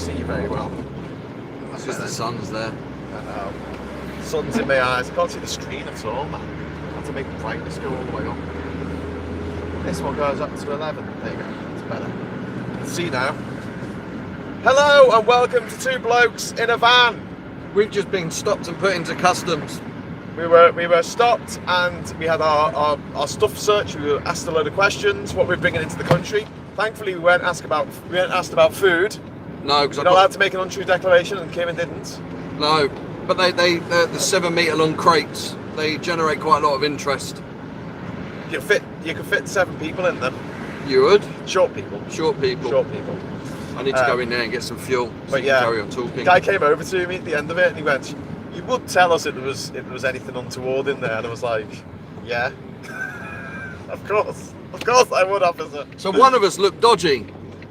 see you very well. That's because the sun's there. I know. Sun's in my eyes. I can't see the screen at all, man. I have to make the brightness go all the way up. This one goes up to 11. There you go. It's better. You can see now. Hello and welcome to Two Blokes in a Van. We've just been stopped and put into customs. We were stopped and we had our stuff searched. We were asked a load of questions, what we're bringing into the country. Thankfully, we weren't asked about food. No, because You're not allowed to make an untrue declaration, and Kieran didn't. No, but they're the 7 metre long crates. They generate quite a lot of interest. You could fit 7 people in them. You would? Short people. Short people. Short people. I need to go in there and get some fuel. So but yeah, carry on talking. The guy came over to me at the end of it and he went, "You would tell us if there was anything untoward in there," and I was like, "Yeah, of course I would, officer." So one of us looked dodgy.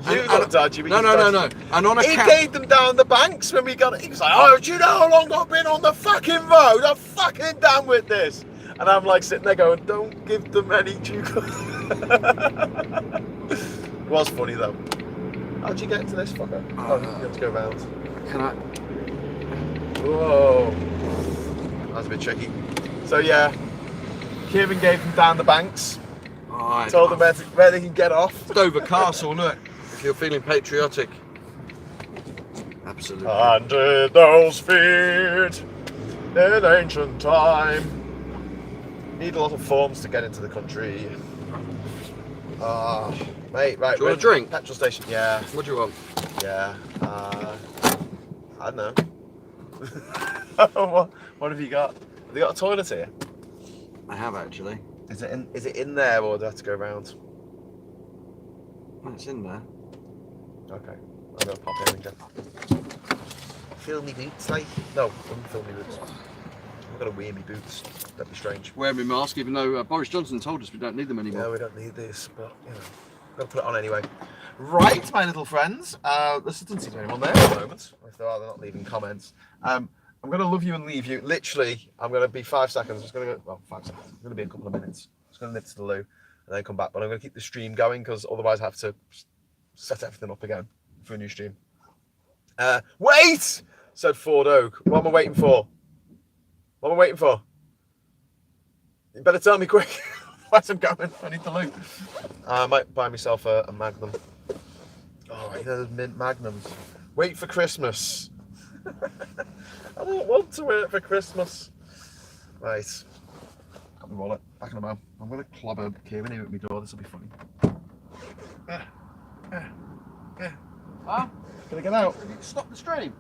You looked dodgy. No. And on he gave them down the banks when we got it. He was like, "Oh, do you know how long I've been on the fucking road? I'm fucking done with this." And I'm like sitting there going, "Don't give them any due." It was funny though. How'd you get into this fucker? You have to go round. Can I? Whoa. That was a bit tricky. So yeah, Kieran gave them down the banks. Told them where they can get off. Dover Castle, look. If you're feeling patriotic. Absolutely. Under those feet in ancient time. Need a lot of forms to get into the country. Mate, right. Do you want a drink? Petrol station, yeah. What do you want? Yeah. I don't know. what have you got? Have you got a toilet here? I have actually. Is it in there or do I have to go around? Oh, it's in there. Okay. I'm gonna pop in and get filmy boots, like no, unfilmy boots. I've got to wear me boots. That'd be strange. Wear my mask, even though Boris Johnson told us we don't need them anymore. No, we don't need this, but you know, got to put it on anyway. Right, my little friends. There doesn't seem to be anyone there at the moment. If there are, they're not leaving comments. I'm going to love you and leave you. Literally, I'm going to be 5 seconds. I'm just going to go, well, 5 seconds. It's going to be a couple of minutes. I'm just going to nip to the loo and then come back. But I'm going to keep the stream going because otherwise I have to set everything up again for a new stream. Wait! Said Ford Oak. What am I waiting for? What am I waiting for? You better tell me quick. Where's I'm going? I need to loo. I might buy myself a Magnum. Oh, you know those mint Magnums. Wait for Christmas. I don't want to wait for Christmas. Right. Got my wallet. Back in the mouth. I'm going to clobber Kieran here at my door. This will be funny. Huh? Can I get out? Have you stopped the stream?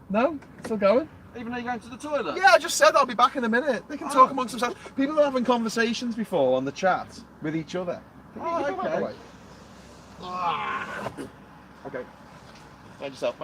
No? Still going? Even though you're going to the toilet? Yeah, I just said I'll be back in a minute. They can talk amongst themselves. People are having conversations before on the chat with each other. Okay. Okay. Mind yourself.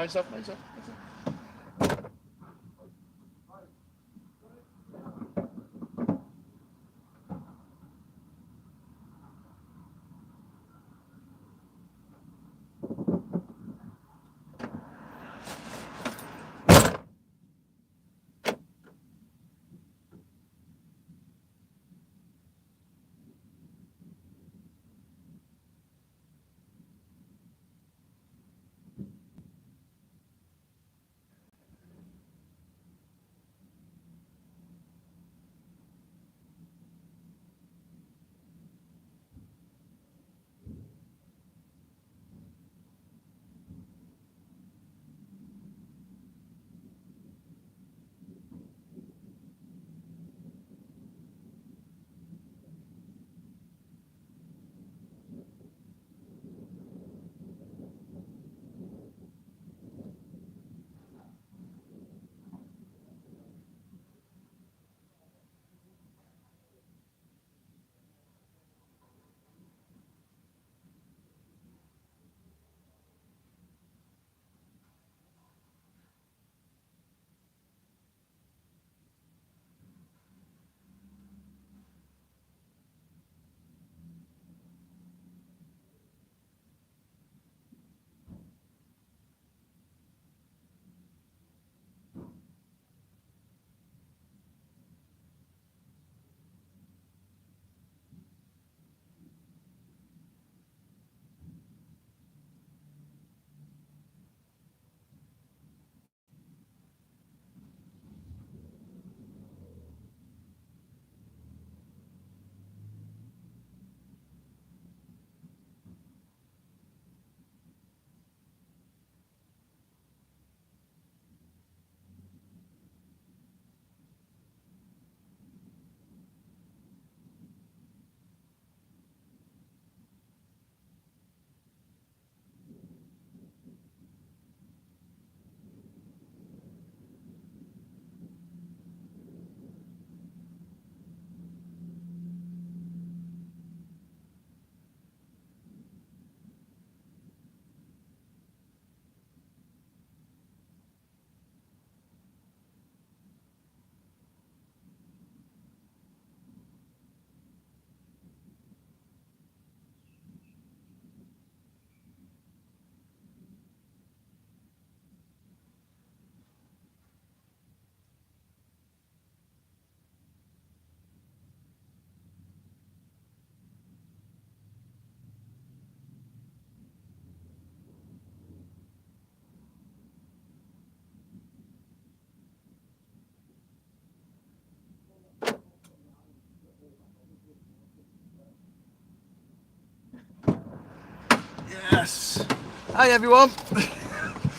Hey everyone.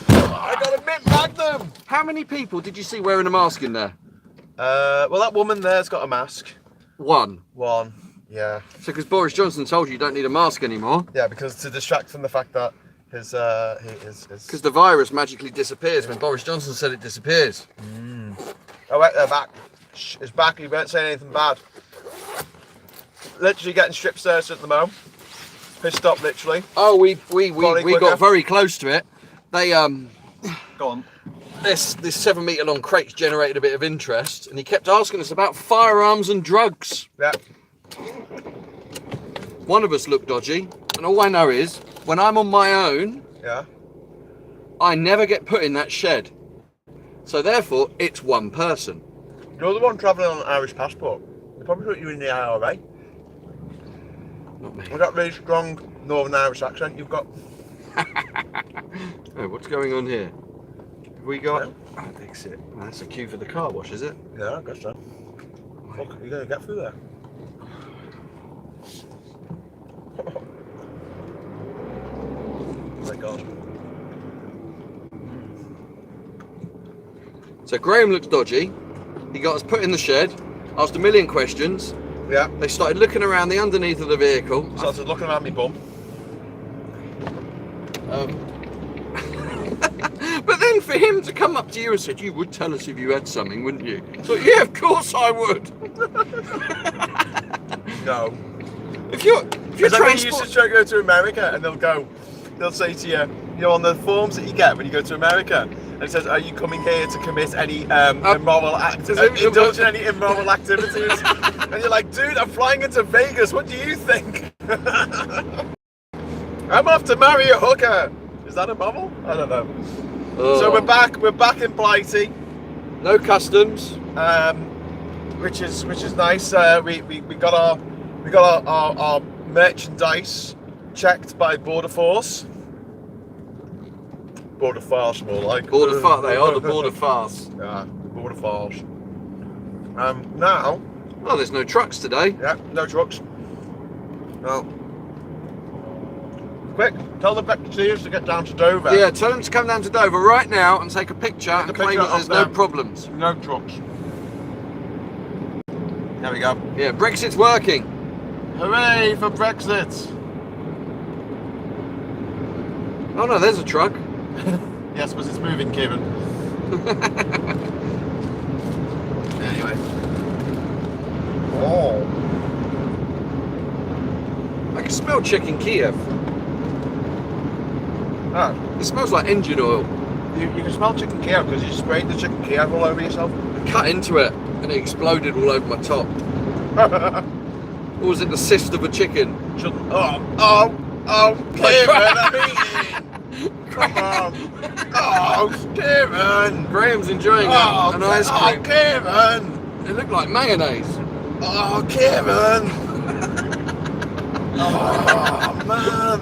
I got a mint magnum. How many people did you see wearing a mask in there? Well, that woman there's got a mask. One. Yeah. So because Boris Johnson told you don't need a mask anymore. Yeah, because to distract from the fact that his because the virus magically disappears when Boris Johnson said it disappears. Oh wait, they're back. Shh, it's back. You won't say anything bad. Literally getting strip searched at the moment. Pissed up, literally. Oh, we quicker. got very close to it. They Go on. this 7 metre long crate's generated a bit of interest, and he kept asking us about firearms and drugs. Yeah. One of us looked dodgy, and all I know is when I'm on my own, Yeah. I never get put in that shed. So therefore, it's one person. You're the one travelling on an Irish passport. They probably put you in the IRA. Not me. With that really strong Northern Irish accent you've got. Oh, what's going on here? Have we got... Yeah. Oh, exit. Oh, that's a queue for the car wash, is it? Yeah, I guess so. Fuck, you're going to get through there. Oh my God. So Graham looks dodgy. He got us put in the shed, asked a million questions. Yeah. They started looking around the underneath of the vehicle. Started looking around me bum. But then for him to come up to you and said, you would tell us if you had something, wouldn't you? So yeah, of course I would. No. If you're It's like when you used to try to go to America and they'll say to you, you know, on the forms that you get when you go to America, and it says, are you coming here to commit any immoral indulge in any immoral activities? And you're like, dude, I'm flying into Vegas, what do you think? I'm off to marry a hooker. Is that immoral? I don't know. Oh. So we're back in Blighty. No customs. Which is nice. We got our merchandise checked by Border Force. Border Force, more like. Border Force. They are the Border Force. Yeah, Border Force. Now. Oh, there's no trucks today. Yeah, no trucks. No. Quick, tell the Becketeers to get down to Dover. Yeah, tell them to come down to Dover right now and take a picture and claim that there's no problems. No trucks. There we go. Yeah, Brexit's working. Hooray for Brexit! Oh no, there's a truck. Yes, but it's moving, Kieran. Anyway. Oh. I can smell chicken Kiev. Ah, It smells like engine oil. you can smell chicken Kiev because you sprayed the chicken Kiev all over yourself. I cut into it and it exploded all over my top. Or was it the cyst of a chicken? Kieran, I'm eating! Come on! Oh, Kieran! Graham's enjoying an ice Oh, cream. Kieran! It looked like mayonnaise. Oh, Kieran! Oh, man!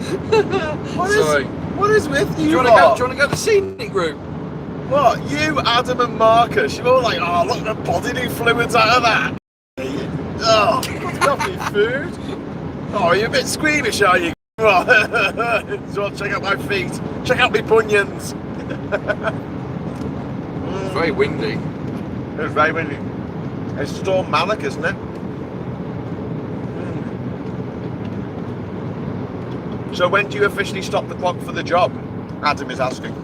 Sorry. What is with you? Do you want to go to the scenic route? What? You, Adam, and Marcus? You're all like, oh, look, the bodily fluids out of that. Oh, it's got me food. Oh, are you a bit squeamish, are you? So check out my feet. Check out my bunions. It's very windy. It's very windy. It's Storm Malik, isn't it? So when do you officially stop the clock for the job? Adam is asking.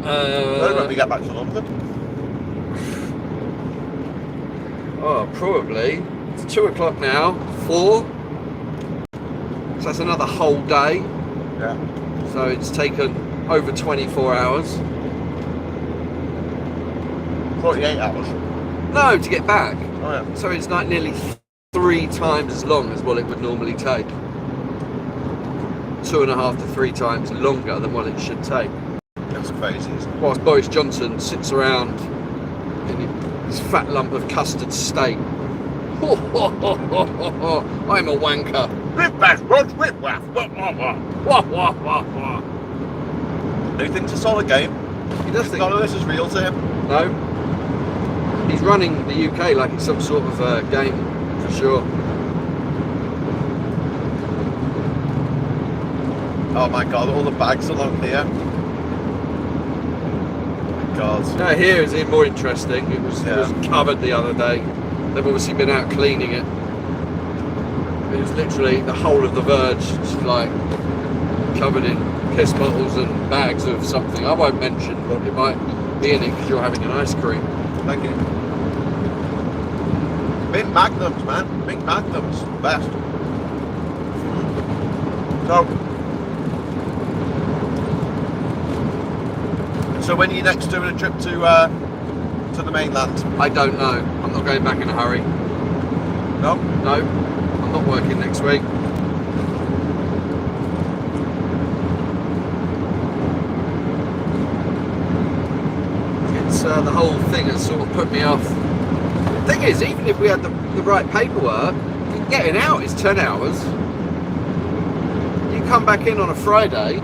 When we get back to London. Oh, probably. It's 2 o'clock now. 4. So that's another whole day. Yeah. So it's taken over 24 hours. 48 hours. No, to get back. Oh yeah. So it's like nearly 3 times as long as what it would normally take. 2.5 to 3 times longer than what it should take. That's crazy, isn't it? Whilst Boris Johnson sits around in his fat lump of custard steak. I'm a wanker. Whip bash, run, whip waff. Wah, wah, wah, wah. He thinks it's all a game. He does think. None of this is real to him. No. He's running the UK like it's some sort of game, for sure. Oh my god, all the bags along here. God. No, here is even more interesting. It was covered the other day. They've obviously been out cleaning it. It was literally the whole of the verge, just like covered in piss bottles and bags of something I won't mention, but it might be in it because you're having an ice cream. Thank you. Mint Magnums, man. Mint Magnums, best. So when are you next doing a trip to the mainland? I don't know. I'm not going back in a hurry. No? No, I'm not working next week. It's the whole thing has sort of put me off. The thing is, even if we had the right paperwork, getting out is 10 hours. You come back in on a Friday,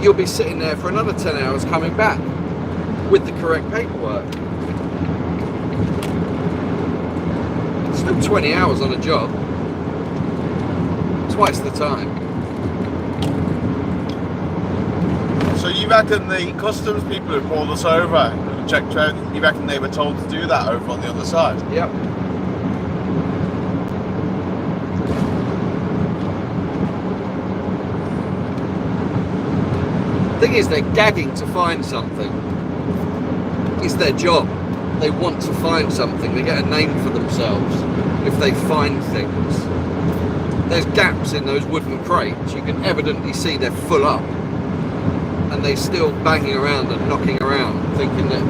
you'll be sitting there for another 10 hours coming back with the correct paperwork. Still 20 hours on a job. Twice the time. So you reckon the customs people who pulled us over and checked out, you reckon they were told to do that over on the other side? Yep. The thing is, they're gagging to find something. It's their job. They want to find something. They get a name for themselves if they find things. There's gaps in those wooden crates. You can evidently see they're full up. And they're still banging around and knocking around, thinking that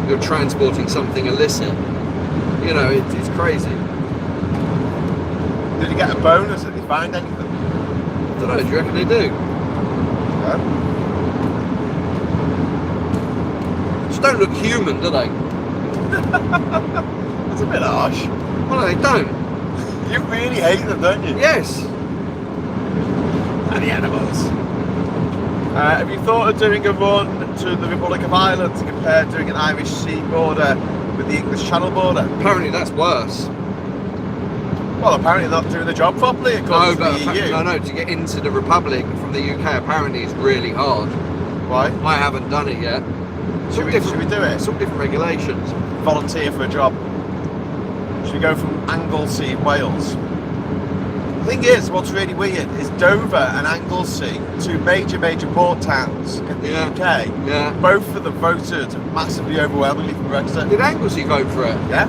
you're transporting something illicit. You know, it's crazy. Did you get a bonus? Did you find anything? I don't know, do you reckon they do? Yeah. Just don't look human, do they? That's a bit harsh. Well, they don't. You really hate them, don't you? Yes. And the animals. Have you thought of doing a run to the Republic of Ireland to compare doing an Irish sea border with the English Channel border? Apparently that's worse. Well, apparently not doing the job properly according to the EU. No, to get into the Republic from the UK apparently is really hard. Why? I haven't done it yet. Should we do it? Some different regulations. Volunteer for a job. Should we go from Anglesey, Wales? The thing is, what's really weird is Dover and Anglesey, two major port towns in the UK, both of them voted massively overwhelmingly for Brexit. Did Anglesey vote for it? Yeah.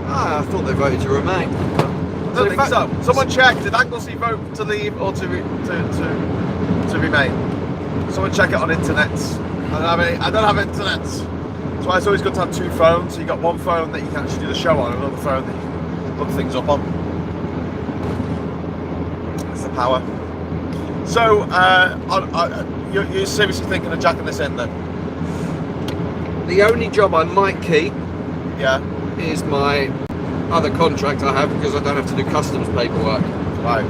Ah, I thought they voted to remain. I don't think so. Someone check, did Anglesey vote to leave or to remain? Someone check it on internet. I don't have internet. That's why it's always good to have two phones. So you got one phone that you can actually do the show on, and another phone that you can look things up on. It's the power. So, you're seriously thinking of jacking this in then? The only job I might keep is my other contract I have because I don't have to do customs paperwork. Right.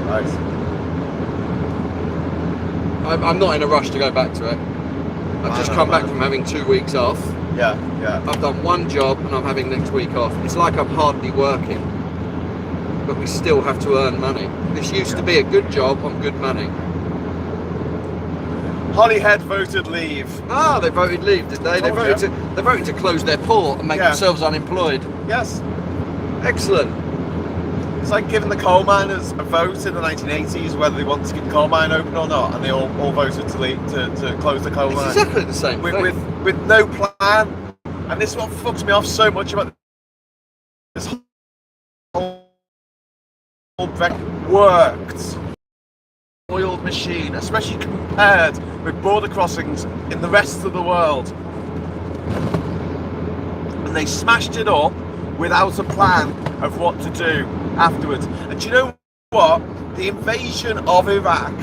I'm not in a rush to go back to it. I've just come back from having 2 weeks off. Yeah. I've done one job and I'm having next week off. It's like I'm hardly working, but we still have to earn money. This used to be a good job on good money. Holyhead voted leave. Ah, they voted leave, did they? They voted to close their port and make themselves unemployed. Yes. Excellent. It's like giving the coal miners a vote in the 1980s whether they want to keep the coal mine open or not, and they all voted to leave to close the coal mine. It's exactly the same thing. With no plan. And this is what fucks me off so much about this whole Brexit worked. Oiled machine, especially compared with border crossings in the rest of the world. And they smashed it up without a plan of what to do afterwards. And do you know what? The invasion of Iraq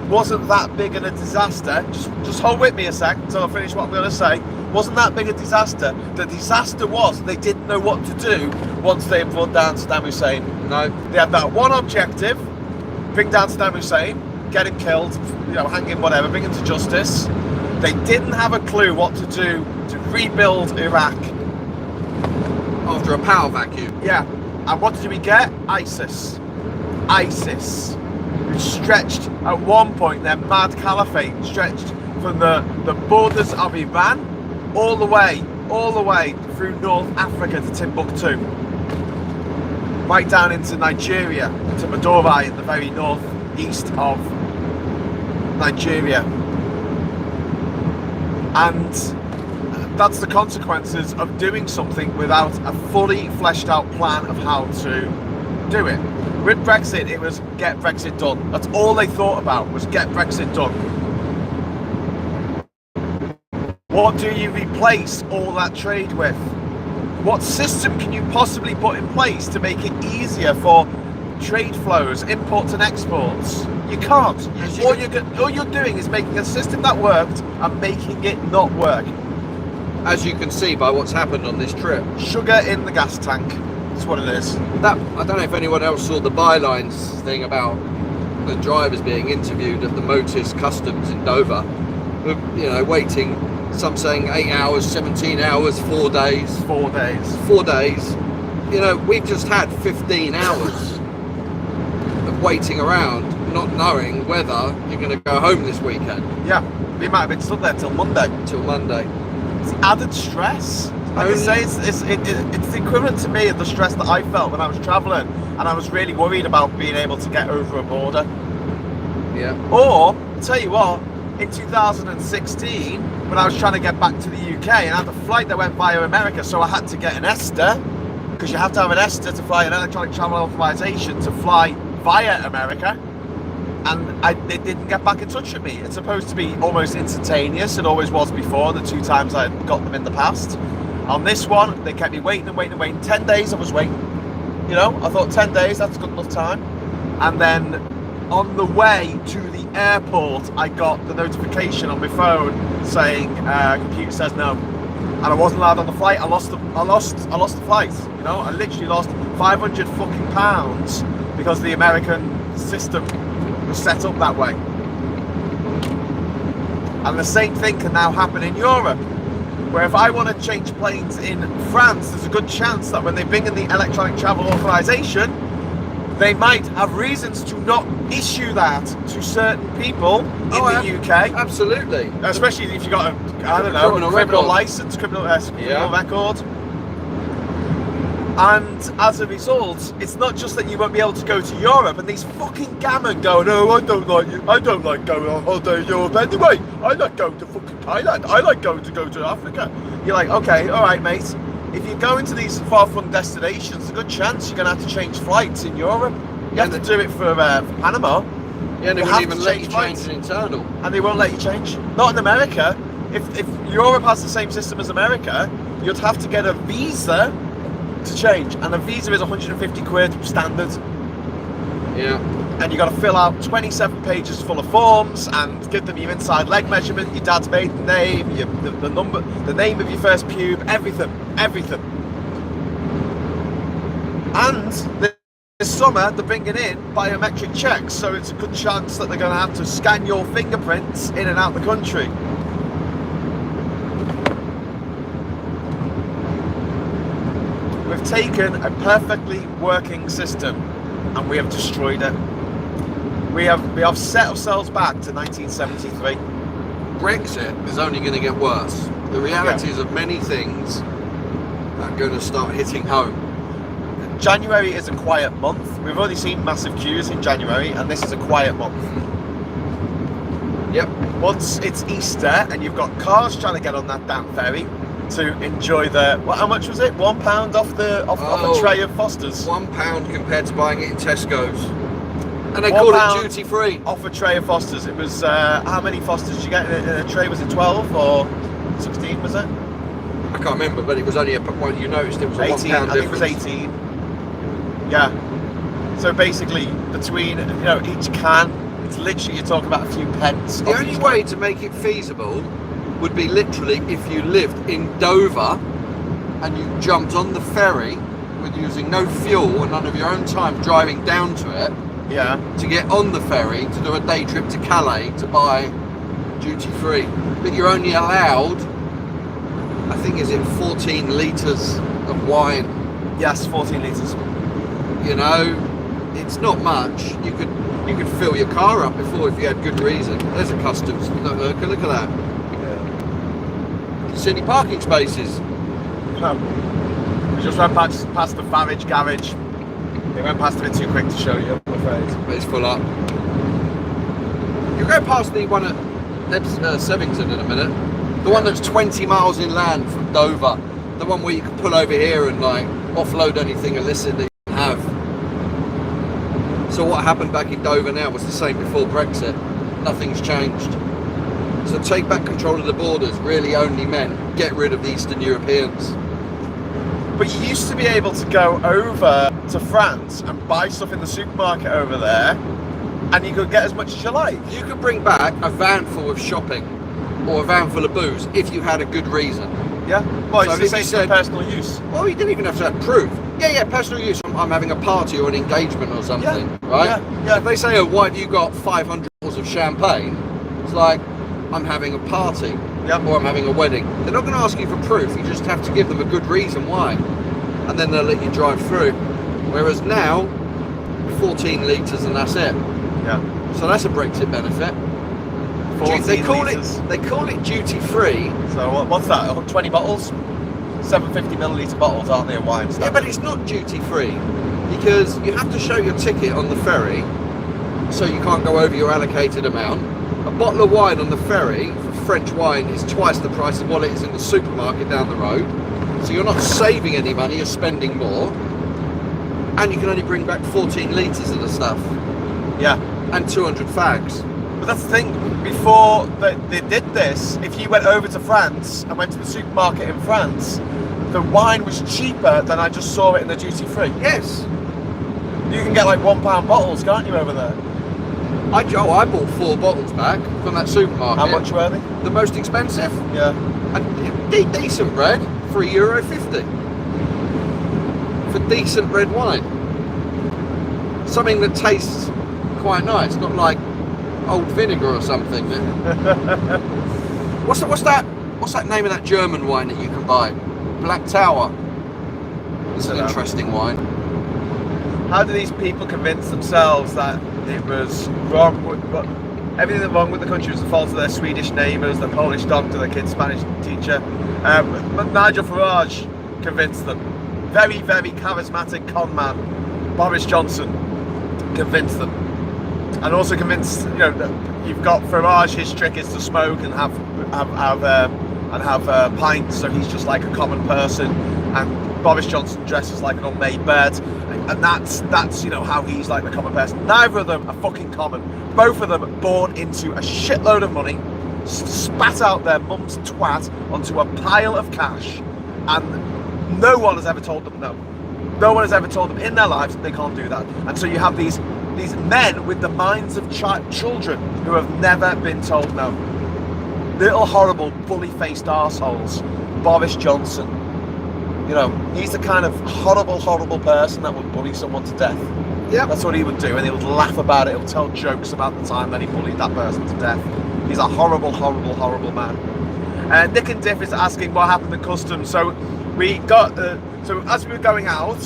wasn't that big of a disaster. Just hold with me a sec until I finish what I'm going to say. Wasn't that big a disaster. The disaster was they didn't know what to do once they brought down Saddam Hussein. No. They had that one objective, bring down Saddam Hussein, get him killed, hang him, whatever, bring him to justice. They didn't have a clue what to do to rebuild Iraq. After a power vacuum. Yeah. And what did we get? ISIS. which stretched at one point, their mad caliphate stretched from the borders of Iran all the way through North Africa to Timbuktu, right down into Nigeria, into Madorai in the very northeast of Nigeria. And that's the consequences of doing something without a fully fleshed out plan of how to do it. With Brexit, it was get Brexit done. That's all they thought about, was get Brexit done. What do you replace all that trade with? What system can you possibly put in place to make it easier for trade flows, imports and exports? You can't. All you're doing is making a system that worked and making it not work. As you can see by what's happened on this trip. Sugar in the gas tank. That's what it is. That, I don't know if anyone else saw the bylines thing about the drivers being interviewed at the Motis Customs in Dover. You know, waiting, some saying 8 hours, 17 hours, 4 days. 4 days. 4 days. You know, we've just had 15 hours of waiting around, not knowing whether you're going to go home this weekend. Yeah, we might have been stuck there till Monday. Till Monday. It's added stress. Like I say, it's the equivalent to me of the stress that I felt when I was travelling, and I was really worried about being able to get over a border. Yeah. Or, I'll tell you what, in 2016, when I was trying to get back to the UK, and I had a flight that went via America, so I had to get an ESTA, because you have to have an ESTA to fly, an electronic travel authorization to fly via America. And they didn't get back in touch with me. It's supposed to be almost instantaneous. It always was before, the 2 times I got them in the past. On this one, they kept me waiting and waiting and waiting. 10 days I was waiting. You know, I thought 10 days, that's good enough time. And then on the way to the airport, I got the notification on my phone saying, computer says no. And I wasn't allowed on the flight. I lost the flight. You know, I literally lost 500 fucking pounds because the American system was set up that way. And the same thing can now happen in Europe, where if I want to change planes in France, there's a good chance that when they bring in the electronic travel authorization, they might have reasons to not issue that to certain people in the UK. Absolutely. Especially if you've got a criminal license, criminal record. And as a result, it's not just that you won't be able to go to Europe, and these fucking gammon go, no, I don't like going on holiday in Europe anyway. I like going to fucking Thailand. I like going to Africa. You're like, okay, all right, mate. If you're going to these far-flung destinations, there's a good chance you're going to have to change flights in Europe. You have to do it for Panama. Yeah, and they won't even let you change an internal. And they won't let you change. Not in America. If Europe has the same system as America, you'd have to get a visa to change, and a visa is 150 quid standard. Yeah. And you got to fill out 27 pages full of forms and give them your inside leg measurement, your dad's maiden name, the number, the name of your first pube, everything. And this summer they're bringing in biometric checks, so it's a good chance that they're going to have to scan your fingerprints in and out the country. We've taken a perfectly working system and we have destroyed it. We have set ourselves back to 1973. Brexit is only going to get worse. The realities of many things are going to start hitting home. January is a quiet month. We've already seen massive queues in January, and this is a quiet month. Yep. Once it's Easter and you've got cars trying to get on that damn ferry to enjoy the, how much was it? £1 off a tray of Foster's. £1 compared to buying it in Tesco's. And they called it duty free. Off a tray of Foster's. It was, how many Foster's did you get in a tray? Was it 12 or 16, was it? I can't remember, but it was only you noticed it was a 18, £1 difference. I think it was 18. Yeah. So basically, between each can, it's literally you're talking about a few pence. The only way to make it feasible would be literally if you lived in Dover and you jumped on the ferry with using no fuel and none of your own time driving down to it. Yeah. To get on the ferry to do a day trip to Calais to buy duty free, but you're only allowed, I think, is it 14 litres of wine? Yes, 14 litres. You know, it's not much. You could You could fill your car up before if you had good reason. There's a customs lurker, look at that. Yeah. See any parking spaces? No. We just went past the Farage garage. They went past a bit too quick to show you, I'm afraid. But it's full up. You go past the one at Sevington in a minute. The one that's 20 miles inland from Dover. The one where you can pull over here and like offload anything illicit that you have. So what happened back in Dover now was the same before Brexit. Nothing's changed. So take back control of the borders really only meant get rid of the Eastern Europeans. But you used to be able to go over to France and buy stuff in the supermarket over there, and you could get as much as you like. You could bring back a van full of shopping or a van full of booze if you had a good reason. Yeah? Well, So it's if the you same said- for personal use. Well, you didn't even have to have proof. Yeah, personal use. I'm having a party or an engagement or something, right? Yeah. If they say, oh, why have you got 500 bottles of champagne? It's like, I'm having a party or I'm having a wedding. They're not going to ask you for proof. You just have to give them a good reason why. And then they'll let you drive through. Whereas now, 14 litres and that's it. Yeah. So that's a Brexit benefit. 14 They call litres. it duty free. So what's that? 20 bottles? 750 millilitre bottles, aren't they, of wine? Yeah, but it's not duty free because you have to show your ticket on the ferry, so you can't go over your allocated amount. A bottle of wine on the ferry for French wine is twice the price of what it is in the supermarket down the road. So you're not saving any money, you're spending more. And you can only bring back 14 litres of the stuff. Yeah. And 200 fags. But that's the thing, before they did this, if you went over to France and went to the supermarket in France, the wine was cheaper than I just saw it in the duty free. Yes. You can get like £1 bottles, can't you, over there? I bought 4 bottles back from that supermarket. How much were they? The most expensive? Yeah. And decent bread for €1.50 for decent red wine. Something that tastes quite nice, not like old vinegar or something. What's that name of that German wine that you can buy? Black Tower. It's an interesting wine. How do these people convince themselves that it was wrong? Everything that wrong with the country was the fault of their Swedish neighbours, their Polish doctor, their kid's Spanish teacher. But Nigel Farage convinced them. Very, very charismatic con man, Boris Johnson, convinced them. And also convinced, that you've got Farage, his trick is to smoke and have pints, so he's just like a common person. And Boris Johnson dresses like an unmade bed, and that's how he's like the common person. Neither of them are fucking common. Both of them born into a shitload of money, spat out their mum's twat onto a pile of cash, and no one has ever told them no. No one has ever told them in their lives that they can't do that. And so you have these men with the minds of children who have never been told no. Little horrible bully-faced arseholes. Boris Johnson. He's the kind of horrible person that would bully someone to death. Yeah. That's what he would do, and he would laugh about it. He'll tell jokes about the time that he bullied that person to death. He's a horrible man. Nick and Diff is asking what happened at customs. So we got so as we were going out,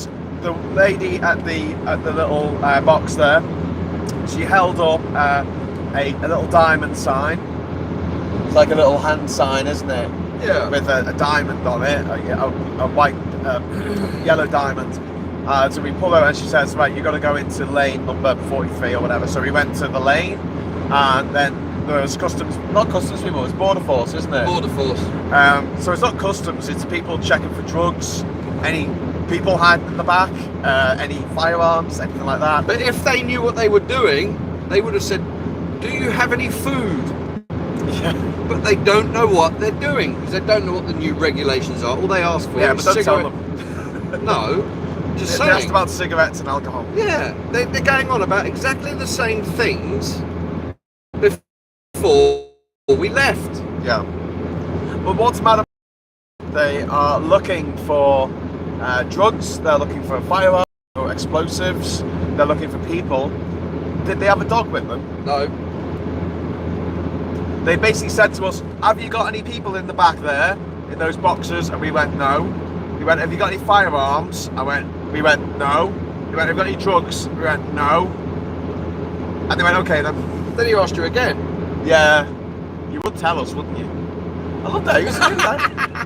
the lady at the little box there, she held up a little diamond sign. It's like a little hand sign, isn't it? Yeah. With a diamond on it, a white, yellow diamond. So we pull over and she says, right, you've got to go into lane number 43 or whatever. So we went to the lane, and then there was not customs people, it's border force, isn't it? Border force. So it's not customs, it's people checking for drugs, any people hiding in the back, any firearms, anything like that. But if they knew what they were doing, they would have said, do you have any food? Yeah. But they don't know what they're doing because they don't know what the new regulations are. All they ask for Yeah, is but don't tell cigarette. them. No, just They asked saying. about cigarettes and alcohol. Yeah, they're going on about exactly the same things before we left. Yeah. But what's mad about they are looking for drugs, they're looking for firearms or explosives, they're looking for people. Did they have a dog with them? No. They basically said to us, have you got any people in the back there, in those boxes? And we went, no. We went, have you got any firearms? We went, no. We went, have you got any drugs? We went, no. And they went, okay then. Then he asked you again. Yeah. You would tell us, wouldn't you? I love that. He was doing that.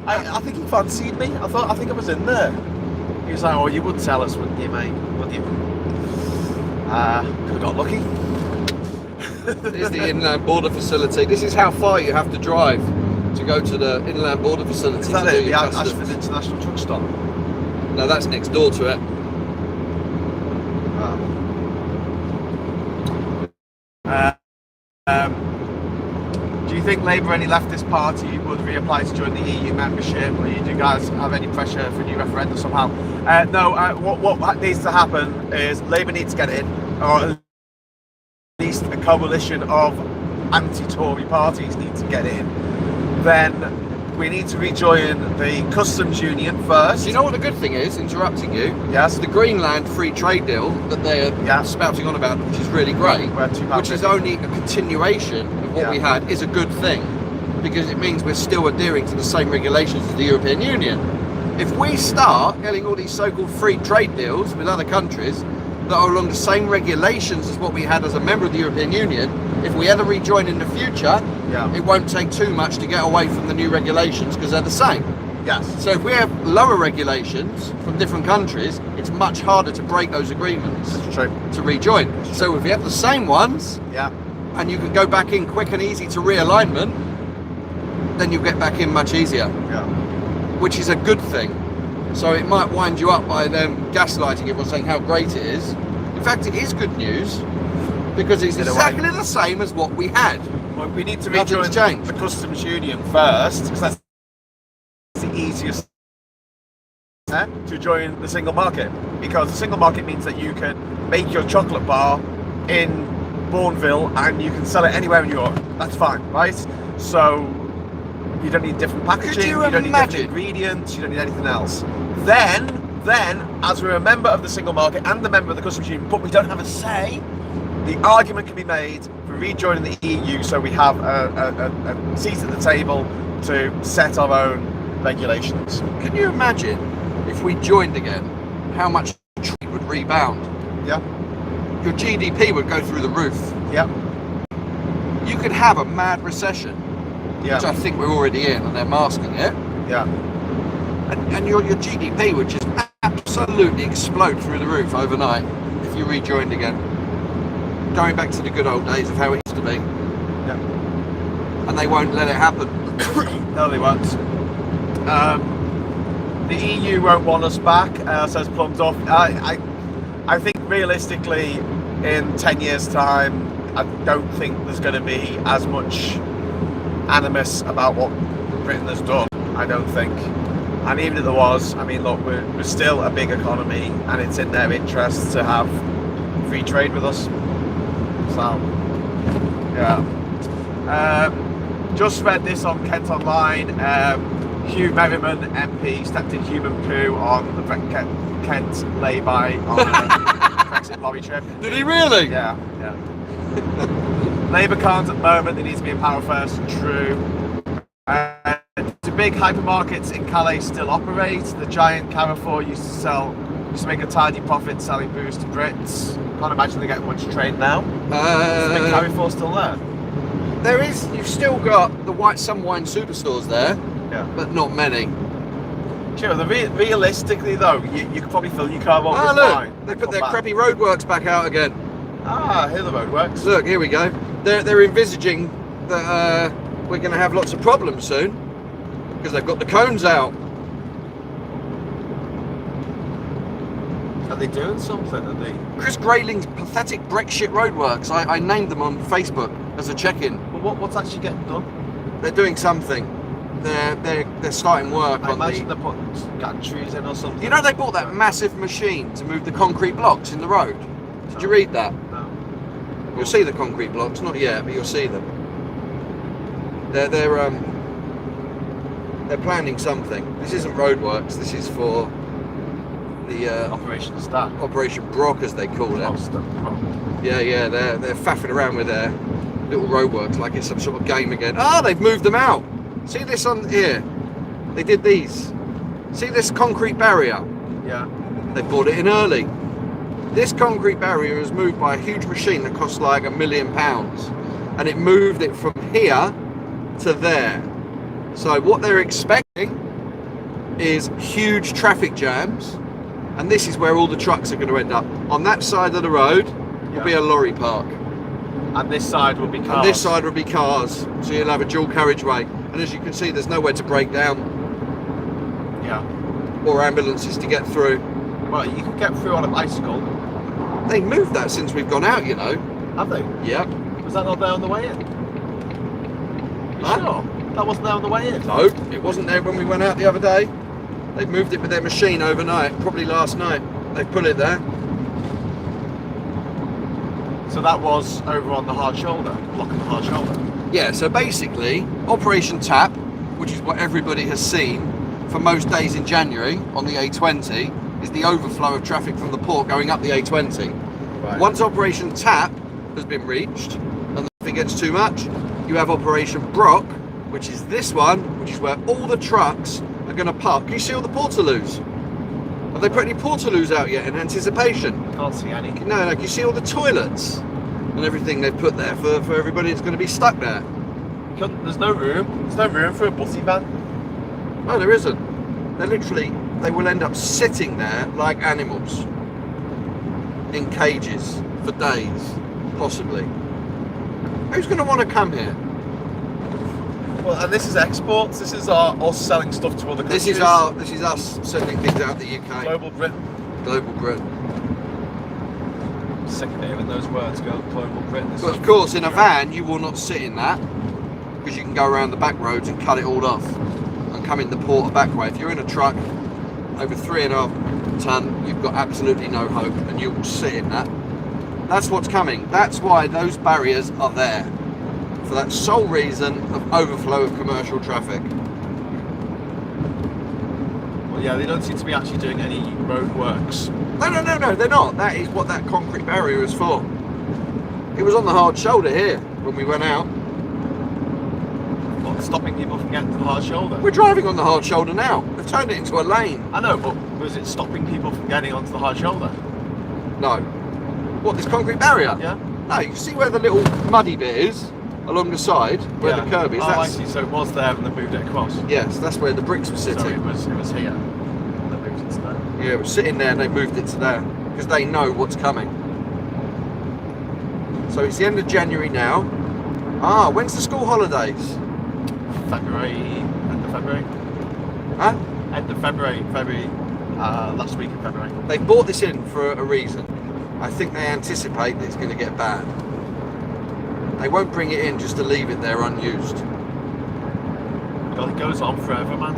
I think he fancied me. I think I was in there. He was like, oh, you would tell us, wouldn't you, mate? Would you? Could have got lucky. Here's the inland border facility. This is how far you have to drive to go to the inland border facility. Is that to do it? The your customs. Ashford International Truck Stop? No, that's next door to it. Do you think Labour, any leftist party, would reapply to join the EU membership? Or do you guys have any pressure for a new referendum somehow? No, what needs to happen is Labour needs to get in, or at least a coalition of anti-Tory parties need to get in. Then we need to rejoin the customs union first. Do you know what the good thing is, interrupting you? Yes. The Greenland free trade deal that they're spouting on about, which is really great, which is only a continuation of what we had, is a good thing, because it means we're still adhering to the same regulations as the European Union. If we start getting all these so-called free trade deals with other countries that are along the same regulations as what we had as a member of the European Union, if we ever rejoin in the future, it won't take too much to get away from the new regulations because they're the same. Yes. So if we have lower regulations from different countries, it's much harder to break those agreements. That's true. To rejoin. So if we have the same ones, and you can go back in quick and easy to realignment, then you'll get back in much easier. Yeah. Which is a good thing. So it might wind you up by them gaslighting everyone, saying how great it is. In fact, it is good news because it's exactly the same as what we had. Well, we need to rejoin the customs union first, because that's the easiest to join the single market. Because the single market means that you can make your chocolate bar in Bourneville and you can sell it anywhere in Europe. That's fine, right? So you don't need different packaging, you don't need different ingredients, you don't need anything else. Then, as we're a member of the single market and a member of the customs union, but we don't have a say, the argument can be made for rejoining the EU so we have a seat at the table to set our own regulations. Can you imagine if we joined again, how much trade would rebound? Yeah. Your GDP would go through the roof. Yeah. You could have a mad recession, which I think we're already in, and they're masking it. Yeah. And your GDP would just absolutely explode through the roof overnight if you rejoined again. Going back to the good old days of how it used to be. Yeah. And they won't let it happen. No, they won't. The EU won't want us back, says Plums Off. I think realistically, in 10 years' time, I don't think there's going to be as much animus about what Britain has done. I don't think. And even if there was, I mean, look, we're still a big economy, and it's in their interest to have free trade with us. So, yeah. Just read this on Kent Online. Hugh Merriman MP stepped in human poo on the Kent lay-by on the Brexit lorry trip. Did he really? Yeah. Labour can't at the moment, they need to be in power first. True. Do big hypermarkets in Calais still operate? The giant Carrefour used to make a tidy profit selling booze to Brits. Can't imagine they get much trade now. Is the big Carrefour still there? There is. You've still got some wine superstores there, but not many. Sure. Realistically, though, you could probably fill your car up with look, wine. they put their crappy roadworks back out again. Here the roadworks. Look, here we go. They're envisaging that we're going to have lots of problems soon because they've got the cones out. Are they doing something? Are they? Chris Grayling's pathetic Brexit roadworks. I named them on Facebook as a check-in. Well, what's actually getting done? They're doing something. They're starting work I on imagine they're putting gantries in or something. You know they bought that massive machine to move the concrete blocks in the road? Did you read that? No. You'll see the concrete blocks, not yet, but you'll see them. They're planning something. This isn't roadworks. This is for the Operation Stack. Operation Brock, as they call it. Oh. Yeah. They're faffing around with their little roadworks like it's some sort of game again. They've moved them out. See this on here? They did these. See this concrete barrier? Yeah. They brought it in early. This concrete barrier is moved by a huge machine that costs like £1 million, and it moved it from here to there. So what they're expecting is huge traffic jams, and this is where all the trucks are going to end up. On that side of the road will be a lorry park. And this side will be cars. And this side will be cars, so you'll have a dual carriageway. And as you can see, there's nowhere to break down. Yeah. Or ambulances to get through. Well, you can get through on a bicycle. They moved that since we've gone out, you know. Have they? Yep. Was that not there on the way in? You sure? That wasn't there on the way in? No, it wasn't there when we went out the other day. They've moved it with their machine overnight, probably last night. They put it there. So that was over on the hard shoulder, blocking the hard shoulder. Yeah, so basically, Operation TAP, which is what everybody has seen for most days in January on the A20, is the overflow of traffic from the port going up the A20. Right. Once Operation TAP has been reached, and if it gets too much, you have Operation Brock, which is this one, which is where all the trucks are going to park. Can you see all the portaloos? Have they put any portaloos out yet in anticipation? Can't see any. No, can you see all the toilets and everything they've put there for everybody that's going to be stuck there? There's no room. There's no room for a bussy van. No, there isn't. They will end up sitting there like animals in cages for days, possibly. Who's going to want to come here? Well, and this is exports. This is us selling stuff to other countries. This is us sending things out the UK. Global Britain. Global Britain. Sick of hearing those words. Global Britain. But of course, in a van, you will not sit in that because you can go around the back roads and cut it all off and come in the port a back way. If you're in a truck over 3.5 ton, you've got absolutely no hope, and you will sit in that. That's what's coming. That's why those barriers are there, for that sole reason of overflow of commercial traffic. Well, yeah, they don't seem to be actually doing any road works. No, they're not. That is what that concrete barrier is for. It was on the hard shoulder here when we went out. Well, stopping people from getting to the hard shoulder. We're driving on the hard shoulder now. They've turned it into a lane. I know, but was it stopping people from getting onto the hard shoulder? No. What, this concrete barrier? Yeah. No, you see where the little muddy bit is along the side, where the curb is? Oh, I see. So it was there and they moved it across. Yes, that's where the bricks were sitting. So it was here. They moved it to there. Yeah, it was sitting there and they moved it to there because they know what's coming. So it's the end of January now. Ah, when's the school holidays? February, end of February. Huh? End of February, last week of February. They bought this in for a reason. I think they anticipate that it's going to get bad. They won't bring it in just to leave it there unused. God, it goes on forever, man.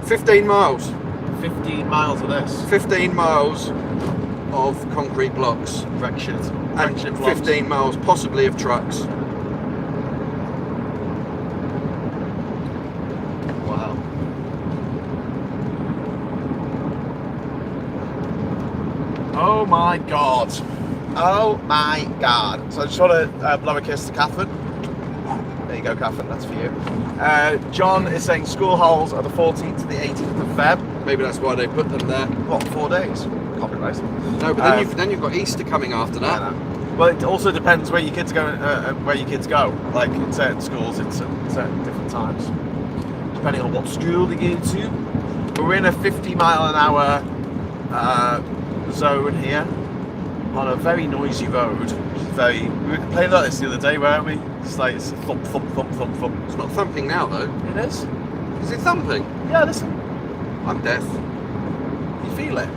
15 miles. 15 miles of this. 15 miles of concrete blocks. Wreck shit. And 15 miles possibly of trucks. Wow. Oh my God. Oh my God. So I just want to blow a kiss to Catherine. There you go, Catherine, that's for you. John is saying school holes are the 14th to the 18th of Feb. Maybe that's why they put them there. What, 4 days? Copyright. No, but then you've got Easter coming after that. Well, it also depends where your kids go. Like in certain schools, it's at certain different times, depending on what school they go to. But we're in a 50-mile-an-hour zone here on a very noisy road. Which is we were complaining about this the other day, weren't we? It's like it's thump, thump, thump, thump, thump. It's not thumping now, though. It is. Is it thumping? Yeah, listen. I'm deaf. You feel it?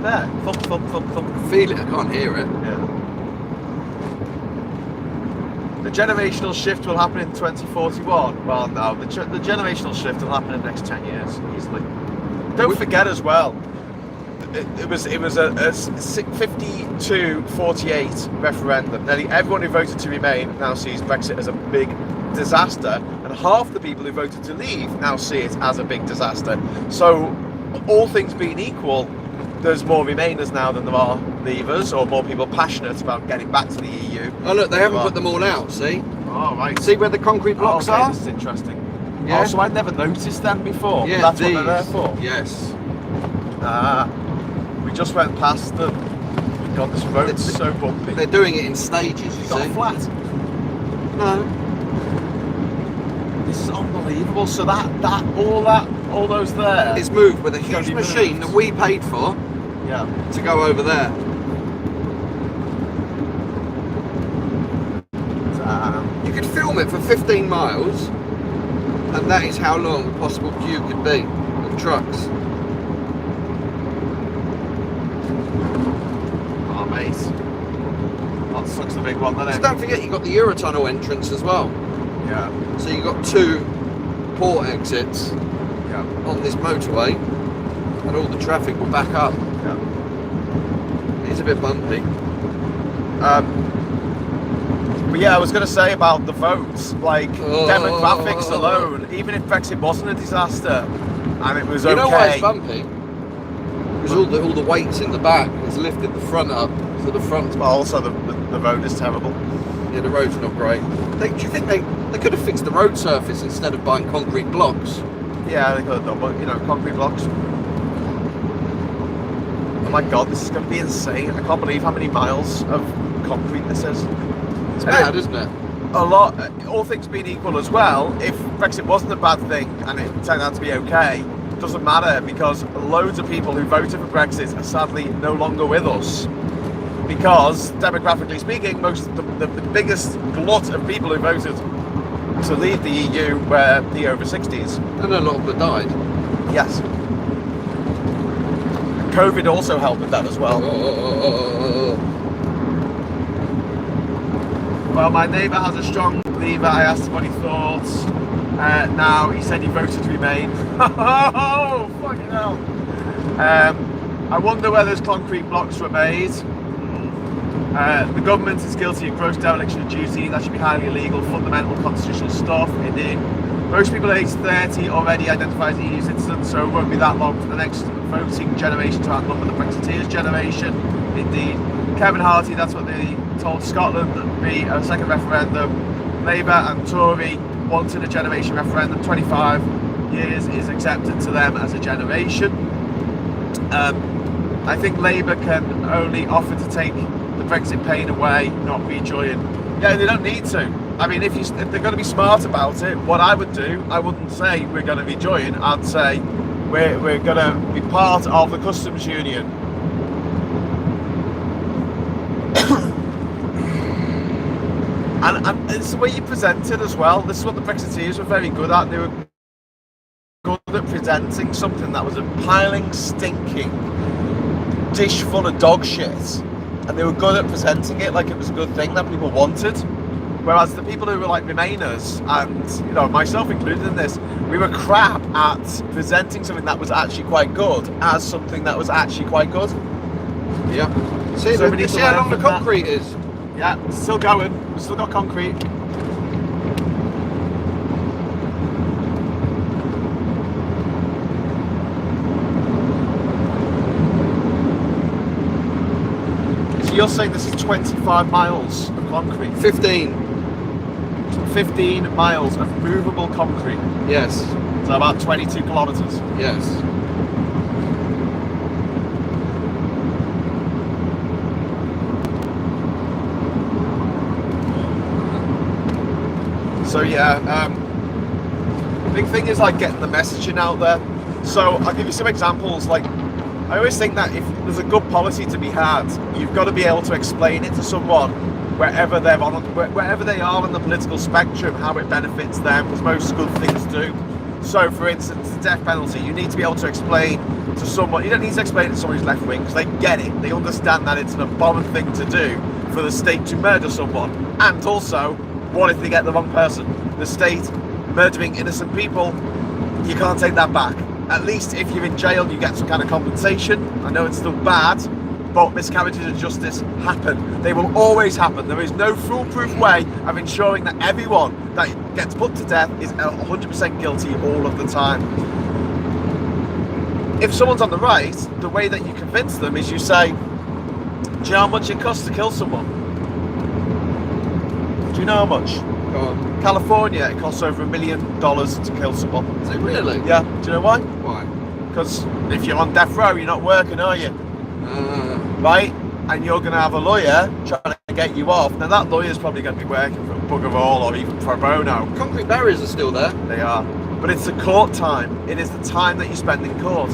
There. Thump, thump, thump, thump. I feel it. I can't hear it. Yeah. The generational shift will happen in 2041. Well, no, the generational shift will happen in the next 10 years, easily. Don't forget as well, it was a 52-48 referendum. Nearly everyone who voted to remain now sees Brexit as a big disaster, and half the people who voted to leave now see it as a big disaster. So, all things being equal, there's more Remainers now than there are Leavers, or more people passionate about getting back to the EU. Oh look, they haven't put them all out, see? Oh, right. See where the concrete blocks are? This is interesting. Yeah. Oh, so I'd never noticed them before. Yeah, That's what they're there for? Yes. We just went past them. God, this road's so bumpy. They're doing it in stages, you It's not see. flat. No. This is unbelievable. So all those there. It's moved with a It's gotta huge be machine moved. that we paid for Yeah. to go over there. You could film it for 15 miles, and that is how long the possible queue could be of trucks. Oh, mate. That sucks the big one, doesn't So it? don't forget, you got the Eurotunnel entrance as well. Yeah. So you got 2 port exits Yeah. on this motorway, and all the traffic will back up. Yeah. It's a bit bumpy. But yeah, I was going to say about the votes, like demographics alone, even if Brexit wasn't a disaster and it was You okay. know why it's bumpy? Because all the weights in the back has lifted the front up, so the front's But also the road is terrible. yeah, the road's not great. Do you think they could have fixed the road surface instead of buying concrete blocks? Yeah, they could have done, but concrete blocks. Oh my god, this is going to be insane. I can't believe how many miles of concrete this is. It's mad, isn't it? A lot, all things being equal as well, if Brexit wasn't a bad thing and it turned out to be okay, it doesn't matter because loads of people who voted for Brexit are sadly no longer with us. Because, demographically speaking, the biggest glut of people who voted to leave the EU were the over 60s. And a lot of them died. Yes. COVID also helped with that as well. Well, my neighbour has a strong lever. I asked him what he thought. Now he said he voted to remain. Oh, fucking hell. I wonder where those concrete blocks were made. The government is guilty of gross dereliction of duty. That should be highly illegal, fundamental constitutional stuff. Indeed. Most people aged 30 already identify as EU citizens, so it won't be that long for the next voting generation to outnumber the Brexiteers generation. Indeed. Kevin Harty, that's what they told Scotland, that would be a second referendum. Labour and Tory wanted a generation referendum. 25 years is accepted to them as a generation. I think Labour can only offer to take the Brexit pain away, not rejoin. Yeah, they don't need to. I mean, if they're going to be smart about it, what I would do, I wouldn't say we're going to rejoin. I'd say we're going to be part of the customs union. And it's the way you present it as well. This is what the Brexiteers were very good at. They were good at presenting something that was a piling, stinking dish full of dog shit. And they were good at presenting it like it was a good thing that people wanted. Whereas the people who were like Remainers, and myself included in this, we were crap at presenting something that was actually quite good as something that was actually quite good. Yeah. See, So we need see to how learn long the from that. concrete is? Yeah, it's still going. We've still got concrete. So you're saying this is 25 miles of concrete? 15. 15 miles of movable concrete. Yes. So about 22 kilometres. Yes. So yeah, big thing is like getting the messaging out there. So I'll give you some examples. Like, I always think that if there's a good policy to be had, you've got to be able to explain it to someone wherever they are on the political spectrum, how it benefits them, as most good things do. So, for instance, the death penalty, you need to be able to explain to someone. You don't need to explain it to someone who's left wing because they get it. They understand that it's an abominable thing to do for the state to murder someone, and also, what if they get the wrong person? The state murdering innocent people, you can't take that back. At least if you're in jail, you get some kind of compensation. I know it's still bad, but miscarriages of justice happen. They will always happen. There is no foolproof way of ensuring that everyone that gets put to death is 100% guilty all of the time. If someone's on the right, the way that you convince them is you say, do you know how much it costs to kill someone? Do you know how much? Go on. California, it costs over $1 million to kill someone. Is it really? Yeah. Do you know why? Why? Because if you're on death row, you're not working, are you? right? And you're going to have a lawyer trying to get you off. Now that lawyer's probably going to be working for bugger all or even pro bono. Concrete barriers are still there. They are. But it's the court time. It is the time that you spend in court.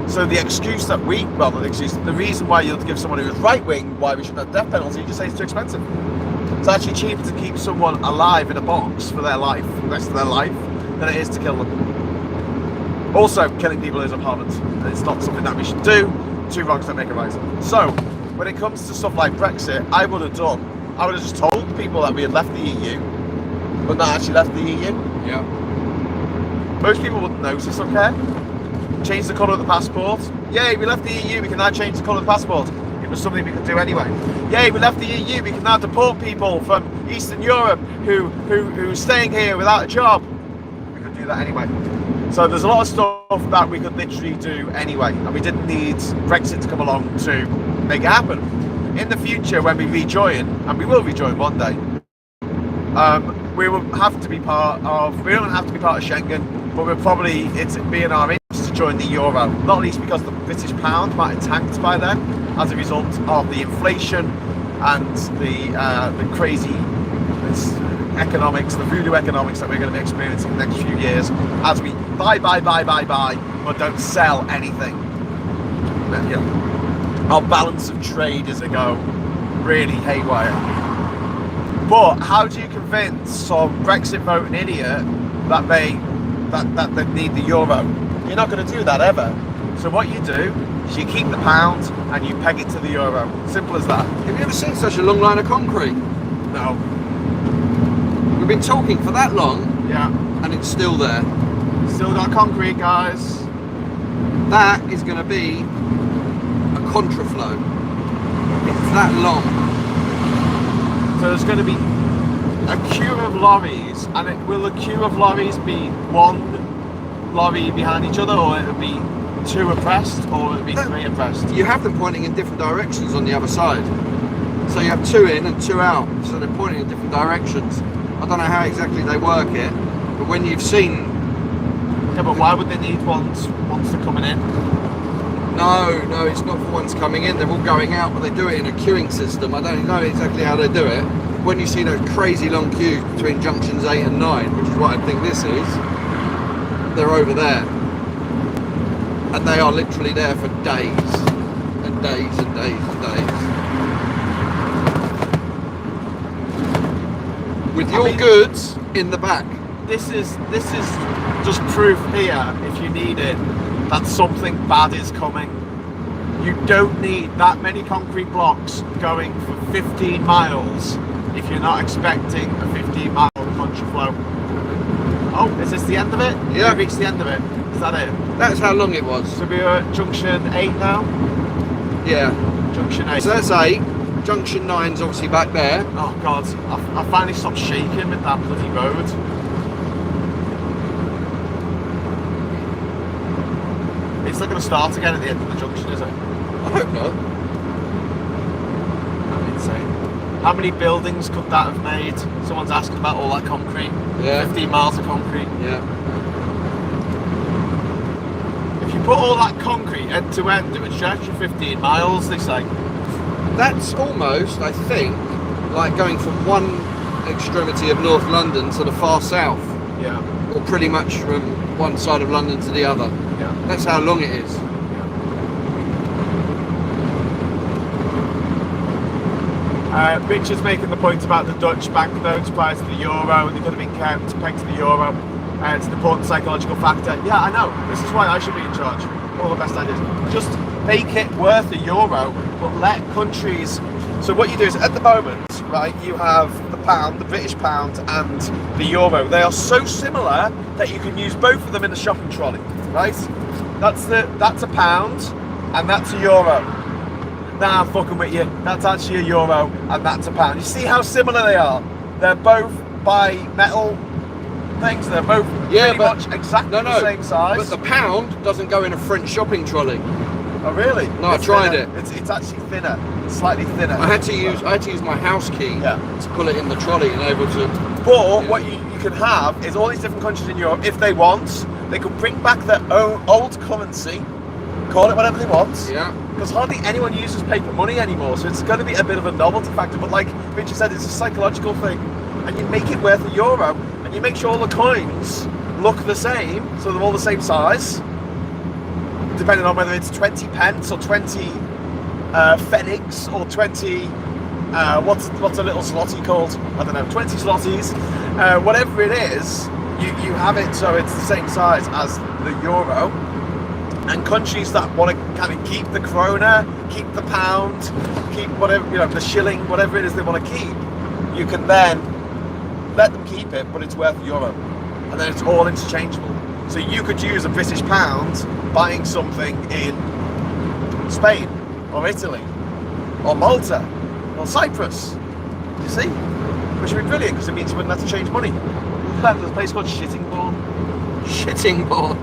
So the excuse that the reason why you'll give someone who is right wing why we shouldn't have death penalty, you just say it's too expensive. It's actually cheaper to keep someone alive in a box for their life, the rest of their life, than it is to kill them. Also, killing people is abhorrent, and it's not something that we should do. Two wrongs don't make a right. So, when it comes to stuff like Brexit, I would have just told people that we had left the EU, but not actually left the EU. Yeah. Most people wouldn't notice, okay? Change the colour of the passport. Yay, we left the EU, we can now change the colour of the passport. It was something we could do anyway. Yay, we left the EU, we can now deport people from Eastern Europe who are staying here without a job. We could do that anyway. So there's a lot of stuff that we could literally do anyway, and we didn't need Brexit to come along to make it happen. In the future, when we rejoin, and we will rejoin one day, we will have to be part of. We don't have to be part of Schengen, but it's be in our interest to join the euro. Not least because the British pound might have tanked by then, as a result of the inflation and the crazy economics, the voodoo economics that we're going to be experiencing in the next few years, as we buy, but don't sell anything. And, you know, our balance of trade is go really haywire. But how do you convince some Brexit voting idiot that they need the euro? You're not going to do that ever. So what you do is you keep the pound and you peg it to the euro. Simple as that. Have you ever seen such a long line of concrete? No. We've been talking for that long, Yeah. and it's still there. Still got concrete, guys. That is going to be a contraflow. It's that long. So there's going to be a queue of lorries, and will the queue of lorries be one lorry behind each other, or it'll be two abreast, or it'll be three abreast? You have them pointing in different directions on the other side. So you have two in and two out, so they're pointing in different directions. I don't know how exactly they work it, but when you've seen... Yeah, but why would they need ones for coming in? No, it's not for ones coming in, they're all going out, but they do it in a queuing system. I don't know exactly how they do it. When you see those crazy long queues between junctions 8 and 9, which is what I think this is, they're over there. And they are literally there for days and days and days and days. With your goods in the back. This is just proof here, if you need it, that something bad is coming. You don't need that many concrete blocks going for 15 miles if you're not expecting a 15-mile contraflow. Oh, is this the end of it? Yeah. We reached the end of it. Is that it? That's how long it was. So we're at junction 8 now? Yeah. Junction 8. So that's 8. Junction 9's obviously back there. Oh God, I finally stopped shaking with that bloody road. It's not going to start again at the end of the junction, is it? I hope not. That'd be insane. How many buildings could that have made? Someone's asking about all that concrete. Yeah. 15 miles of concrete. Yeah. If you put all that concrete end to end, it would stretch you 15 miles, they say. That's almost, I think, like going from one extremity of North London to the far south. Yeah. Or pretty much from one side of London to the other. Yeah. That's how long it is. Richard's making the point about the Dutch banknotes prior to the euro, and they could have been kept pegged to the euro. It's an important psychological factor. Yeah, I know. This is why I should be in charge. All the best ideas. Just make it worth a euro, but let countries. So what you do is, at the moment, right, you have the pound, the British pound, and the euro. They are so similar that you can use both of them in a shopping trolley, right? That's a pound, and that's a euro. Nah, I'm fucking with you. That's actually a euro, and that's a pound. You see how similar they are? They're both by metal things. They're both pretty much exactly the same size. But the pound doesn't go in a French shopping trolley. Oh really? No, I tried it. It's actually thinner. It's slightly thinner. I had to use my house key to pull it in the trolley and able to. But what you can have is all these different countries in Europe, if they want, they could bring back their own old currency, call it whatever they want. Yeah. because hardly anyone uses paper money anymore, so it's going to be a bit of a novelty factor. But like Richard said, it's a psychological thing, and you make it worth €1, and you make sure all the coins look the same, so they're all the same size, depending on whether it's 20 pence or 20 pfennigs or 20 what's a little zloty called? I don't know, 20 zlotys, whatever it is, you have it so it's the same size as the euro. And countries that want to kind of keep the krona, keep the pound, keep whatever, the shilling, whatever it is they want to keep, you can then let them keep it, but it's worth €1, and then it's all interchangeable. So you could use a British pound buying something in Spain or Italy or Malta or Cyprus, you see? Which would be brilliant, because it means you wouldn't have to change money. There's a place called Shittingbourne. Shittingbourne.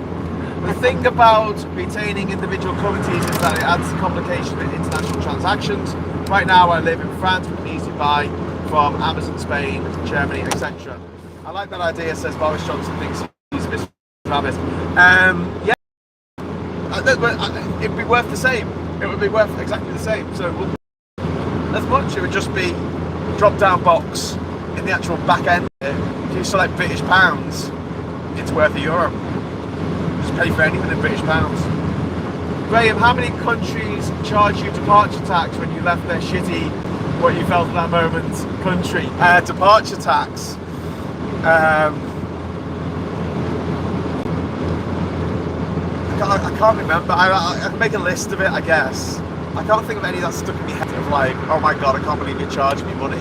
The thing about retaining individual currencies is that it adds complication with international transactions. Right now I live in France with an easy buy from Amazon, Spain, Germany, etc. I like that idea, says Boris Johnson thinks he's Mr. Travis. Yeah, it'd be worth the same. It would be worth exactly the same. So as much, it would just be drop down box in the actual back end. If you select British pounds, it's worth €1. Just pay for anything in British pounds. Graham, how many countries charge you departure tax when you left their shitty, what you felt at that moment, country? Departure tax. I can't remember. I can make a list of it, I guess. I can't think of any that stuck in my head of like, oh my god, I can't believe you charged me money.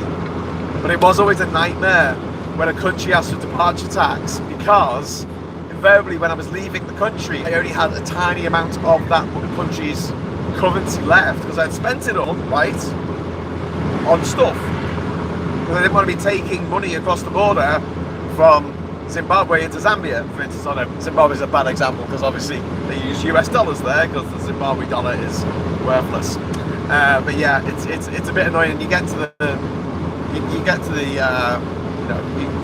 But it was always a nightmare when a country asked for departure tax, because invariably when I was leaving the country, I only had a tiny amount of that country's currency left, because I'd spent it all, right, on stuff. Because I didn't want to be taking money across the border from Zimbabwe into Zambia, for instance. I know Zimbabwe's a bad example because obviously they use US dollars there, because the Zimbabwe dollar is worthless. But yeah, it's a bit annoying. You get to the you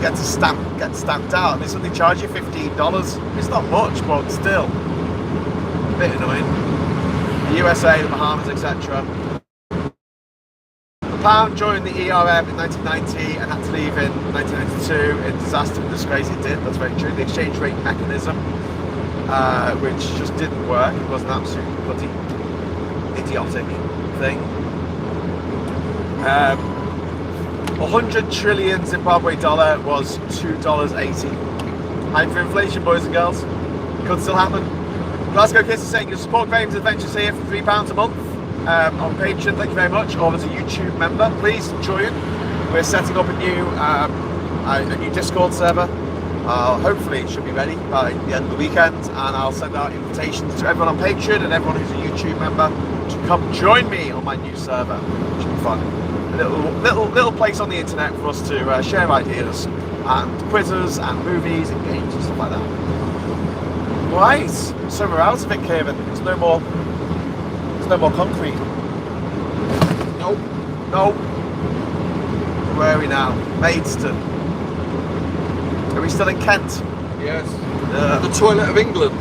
get stamped out, and they suddenly charge you $15. It's not much, but still a bit annoying. The USA, the Bahamas, etc. The pound joined the ERM in 1990 and had to leave in 1992 in disaster and disgrace. It did, that's very true. The exchange rate mechanism, which just didn't work. It was an absolute bloody idiotic thing. 100 trillion Zimbabwe dollar was $2.80. Hyperinflation, boys and girls. Could still happen. Glasgow Kiss is saying you support Graham's adventures here for £3 a month on Patreon. Thank you very much. Or as a YouTube member, please join. We're setting up a new Discord server. Hopefully it should be ready by the end of the weekend, and I'll send out invitations to everyone on Patreon and everyone who's a YouTube member to come join me on my new server. It should be fun. A little place on the internet for us to share ideas and quizzes and movies and games and stuff like that. Right, so we're out of it, Kevin. There's no more concrete. Nope. No. Where are we now? Maidstone. Are we still in Kent? Yes. The toilet of England.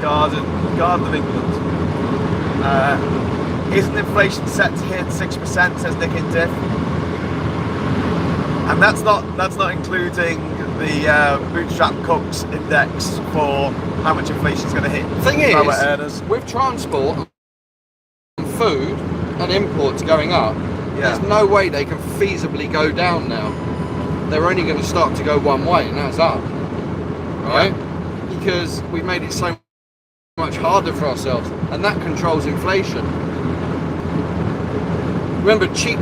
Garden of England. Isn't inflation set to hit 6%? Says Nick in Diff. And that's not including the Bootstrap Cooks index for how much inflation is going to hit. Thing is, earners. with transport and food and imports going up, there's no way they can feasibly go down now. They're only going to start to go one way, and that's up, right? Yeah. Because we've made it so much harder for ourselves, and that controls inflation. Remember, cheap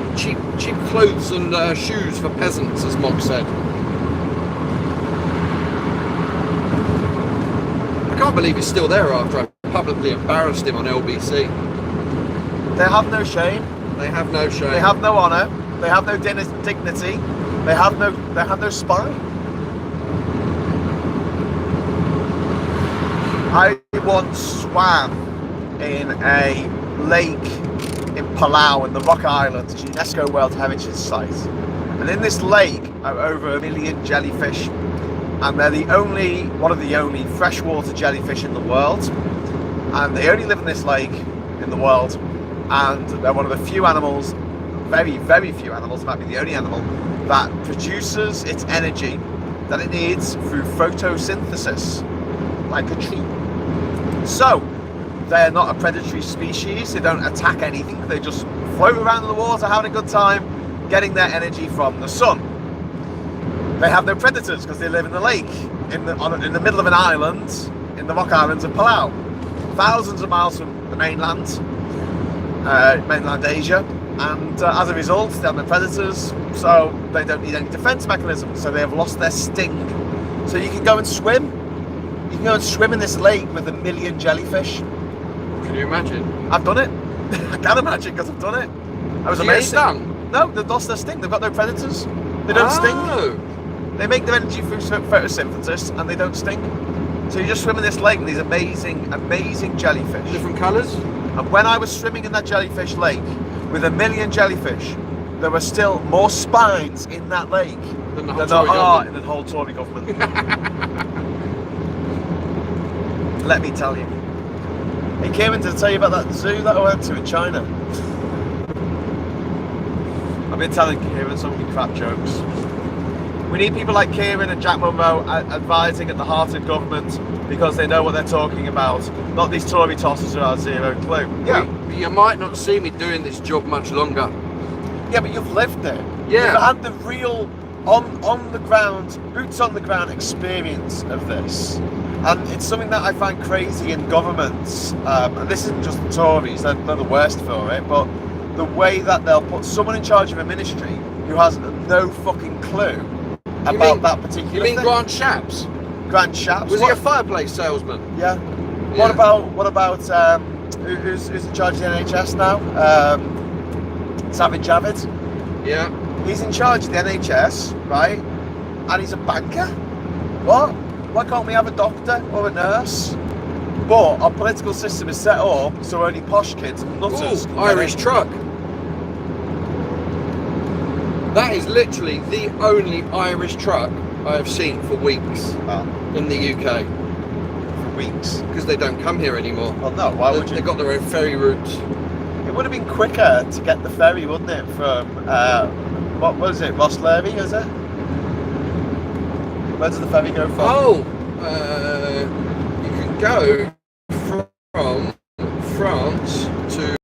clothes and shoes for peasants, as Mock said. I can't believe he's still there after I publicly embarrassed him on LBC. They have no shame. They have no shame. They have no honour. They have no dignity. They have no spine. I once swam in a lake in Palau in the Rock Islands, a UNESCO World Heritage Site. And in this lake are over 1 million jellyfish, and they're one of the only freshwater jellyfish in the world. and they only live in this lake in the world, and they're one of the few animals, very, very few animals, might be the only animal, that produces its energy that it needs through photosynthesis, like a tree. So, they're not a predatory species, they don't attack anything, they just float around in the water having a good time, getting their energy from the sun. They have no predators because they live in the lake, in the middle of an island, in the Rock Islands of Palau, thousands of miles from the mainland Asia, and as a result they have no predators, so they don't need any defense mechanisms, so they have lost their sting. So you can go and swim. You can go and swim in this lake with 1 million jellyfish. Can you imagine? I've done it. I can imagine because I've done it. I was amazing. Stung? No, they've lost their sting. They've got no predators. They don't sting. They make their energy through photosynthesis and they don't sting. So you just swim in this lake with these amazing, amazing jellyfish. Different colours? And when I was swimming in that jellyfish lake with 1 million jellyfish, there were still more spines in that lake than there are in the whole Tory government. Let me tell you. Hey Kieran, did I tell you about that zoo that I went to in China? I've been telling Kieran so many crap jokes. We need people like Kieran and Jack Monroe advising at the heart of government because they know what they're talking about. Not these Tory tossers who have zero clue. Yeah. You might not see me doing this job much longer. Yeah, but you've lived it. Yeah. You've had the real, on the ground, boots on the ground experience of this. And it's something that I find crazy in governments. And this isn't just the Tories, they're the worst for it, but the way that they'll put someone in charge of a ministry who has no fucking clue about that particular You mean thing. Grant Shapps? Grant Shapps? Was he a fireplace salesman? Yeah. Yeah. What about who's in charge of the NHS now? Savage Javid. Yeah. He's in charge of the NHS, right? And he's a banker. What? Why can't we have a doctor or a nurse? But our political system is set up so only posh kids and nutters. Ooh, Irish truck. That is literally the only Irish truck I have seen for weeks in the UK. For weeks? Because they don't come here anymore. Well, no, why would you? They've got their own ferry routes. It would have been quicker to get the ferry, wouldn't it, from, what was it, Rosslare, is it? Where does the ferry go from? Oh, you can go from France to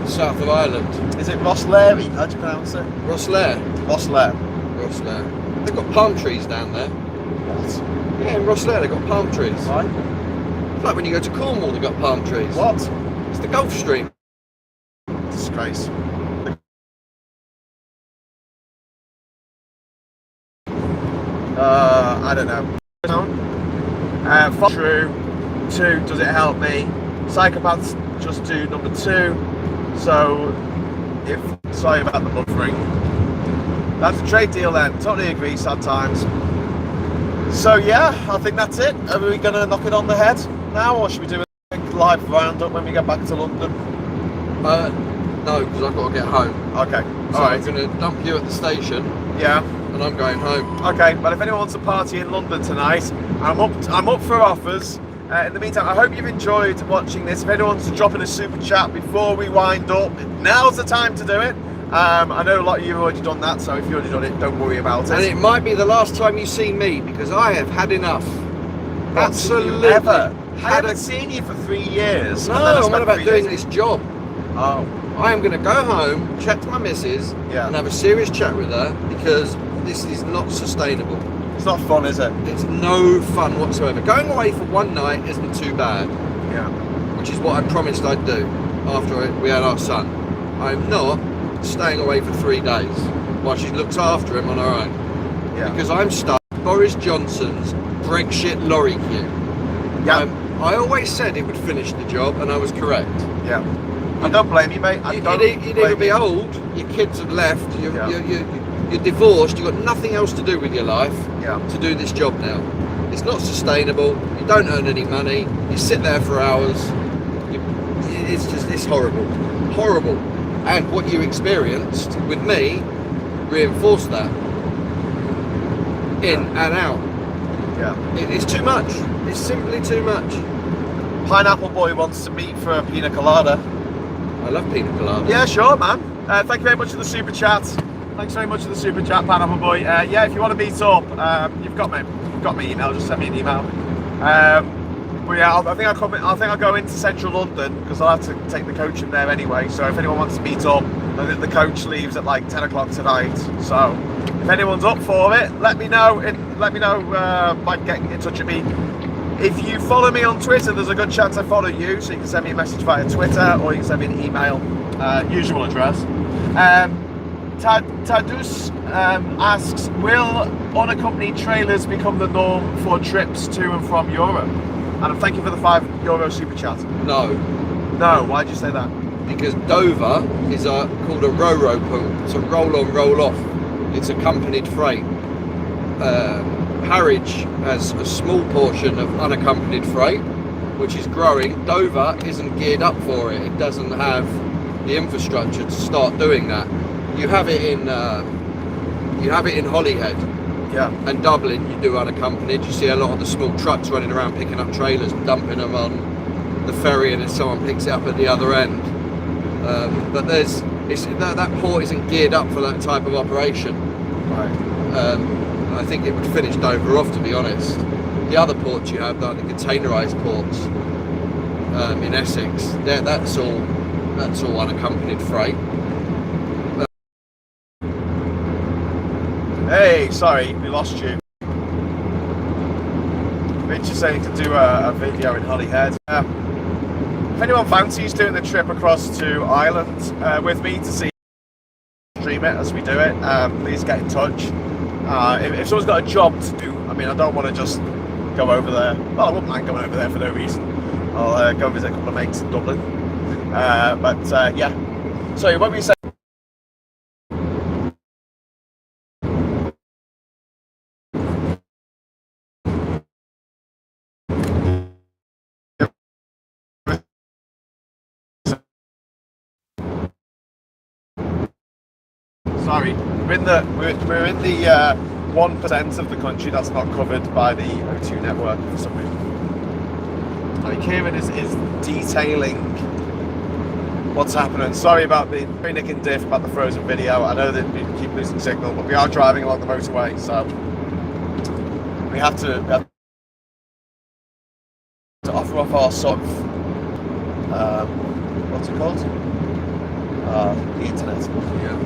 south of Ireland. Is it Rosslare? How do you pronounce it? Rosslare. Rosslare. Rosslare. They've got palm trees down there. What? Yeah, in Rosslare they've got palm trees. Right. It's like when you go to Cornwall they've got palm trees. What? It's the Gulf Stream. Disgrace. I don't know. True. 2, does it help me? Psychopaths just do number 2. So, sorry about the buffering. That's a trade deal then. Totally agree, sad times. So yeah, I think that's it. Are we going to knock it on the head now, or should we do a live roundup when we get back to London? No, because I've got to get home. Okay, So alright. I'm going to dump you at the station Yeah. and I'm going home. Okay, well if anyone wants to party in London tonight, I'm up for offers. In the meantime, I hope you've enjoyed watching this. If anyone wants to drop in a super chat before we wind up, now's the time to do it. I know a lot of you have already done that, so if you've already done it, don't worry about it. And it might be the last time you see me because I have had enough. Absolutely. I haven't seen you for 3 years. No, I'm not about doing this job. Oh. I am going to go home, chat to my missus, Yeah. and have a serious chat with her because this is not sustainable. It's not fun, is it? It's no fun whatsoever. Going away for one night isn't too bad, Yeah. which is what I promised I'd do after we had our son. I'm not staying away for 3 days while she looks after him on her own. Yeah. Because I'm stuck with Boris Johnson's Brexit lorry queue. Yeah. I always said it would finish the job, and I was correct. Yeah. I don't blame you, mate. You'd either be old, your kids have left, you're divorced, you've got nothing else to do with your life to do this job now. It's not sustainable, you don't earn any money, you sit there for hours, it's horrible. Horrible. And what you experienced with me reinforced that. In and out. Yeah. It's too much. It's simply too much. Pineapple Boy wants to meet for a pina colada. I love pina colada. Yeah, sure, man. Thank you very much for the super chat. Thanks very much for the super chat, Pineapple Boy. Yeah, if you want to meet up, you've got my email. Just send me an email. But yeah, I think I'll go into central London because I'll have to take the coach in there anyway. So if anyone wants to meet up, I think the coach leaves at like 10 o'clock tonight. So if anyone's up for it, let me know. By getting in touch with me. If you follow me on Twitter, there's a good chance I follow you. So you can send me a message via Twitter or you can send me an email. Usual address. Tadus asks, will unaccompanied trailers become the norm for trips to and from Europe? And thank you for the €5 super chat. No. No, why'd you say that? Because Dover is called a ro-ro pool. It's a roll-on, roll-off. It's accompanied freight. Harwich has a small portion of unaccompanied freight, which is growing. Dover isn't geared up for it. It doesn't have the infrastructure to start doing that. You have it in Holyhead. Yeah. And Dublin, you do unaccompanied. You see a lot of the small trucks running around picking up trailers and dumping them on the ferry, and then someone picks it up at the other end. But that port isn't geared up for that type of operation. Right. I think it would finish Dover off, to be honest. The other ports you have, like the containerised ports in Essex, that's all unaccompanied freight. Hey, sorry, we lost you. Rich is saying to do a video in Holyhead. If anyone fancies doing the trip across to Ireland with me to see stream it as we do it, please get in touch. If someone's got a job to do, I mean, I don't want to just go over there. Well, I wouldn't mind going over there for no reason. I'll go visit a couple of mates in Dublin. Yeah. So what were you saying? Sorry, we're in the 1% of the country that's not covered by the O2 network for some reason. I mean, Ciaran is detailing what's happening. Sorry about the Nick and Diff about the frozen video. I know that we keep losing signal, but we are driving along the motorway, so we have to offer up our sort of what's it called? The internet. Yeah.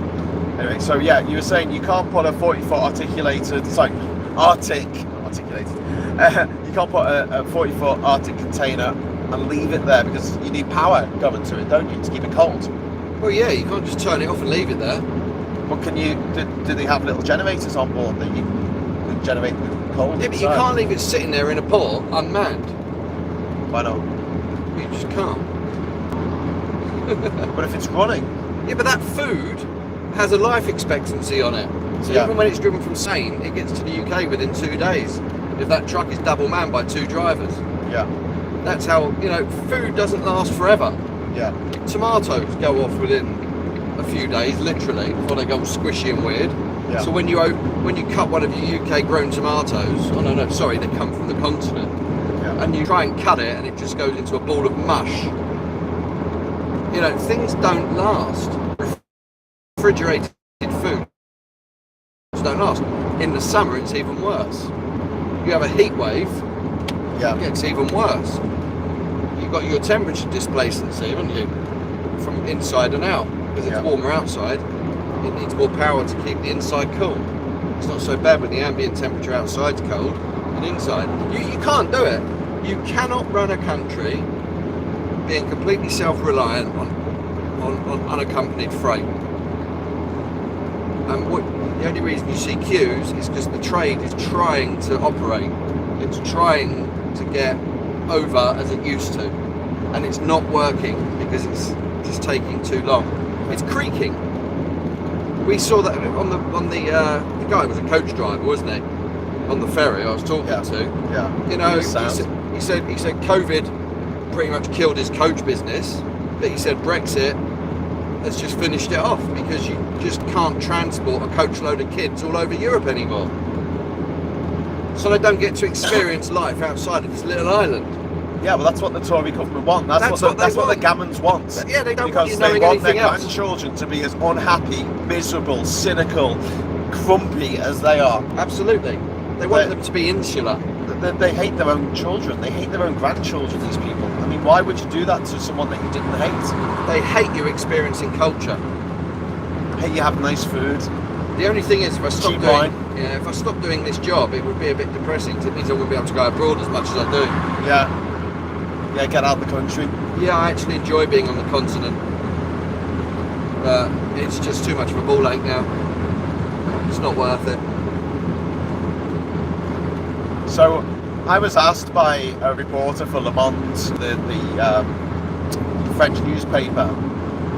Anyway, so yeah, you were saying you can't put a 40-foot articulated. You can't put a 40-foot Arctic container and leave it there because you need power going to it, don't you, to keep it cold? Well, yeah, you can't just turn it off and leave it there. But can you? Do they have little generators on board that you can generate the cold? Yeah, but you can't leave it sitting there in a port unmanned. Why not? You just can't. But if it's running. Yeah, but that food has a life expectancy on it. So Yeah. even when it's driven from Seine, it gets to the UK within 2 days. If that truck is double manned by 2 drivers. Yeah. That's how, food doesn't last forever. Yeah. Tomatoes go off within a few days, literally, before they go squishy and weird. Yeah. So when you cut one of your UK grown tomatoes, they come from the continent, Yeah. and you try and cut it and it just goes into a ball of mush. Things don't last. Refrigerated food don't last. In the summer it's even worse. You have a heat wave, Yeah. it gets even worse. You've got your temperature displacency, haven't you? From inside and out. Because it's warmer outside, it needs more power to keep the inside cool. It's not so bad when the ambient temperature outside's cold and inside. You can't do it. You cannot run a country being completely self-reliant on unaccompanied freight. And the only reason you see queues is because the trade is trying to operate. It's trying to get over as it used to, and it's not working because it's just taking too long. It's creaking. We saw that on the guy was a coach driver, wasn't he? On the ferry I was talking to. Yeah. He said COVID pretty much killed his coach business, but he said Brexit has just finished it off because you just can't transport a coach load of kids all over Europe anymore. So they don't get to experience life outside of this little island. Yeah, well, that's what the Tory government want. That's what the Gammons want. Yeah, they don't because want you knowing they want their anything else. grandchildren to be as unhappy, miserable, cynical, grumpy as they are. Absolutely. They want them to be insular. They hate their own children. They hate their own grandchildren, these people. I mean, why would you do that to someone that you didn't hate? They hate you experiencing culture. Hate you have nice food. The only thing is, if I Cheap stop doing this job, it would be a bit depressing. 'Cause it means I wouldn't be able to go abroad as much as I do. Yeah, get out of the country. Yeah, I actually enjoy being on the continent, but it's just too much of a ball ache now. It's not worth it. So, I was asked by a reporter for Le Monde, the French newspaper,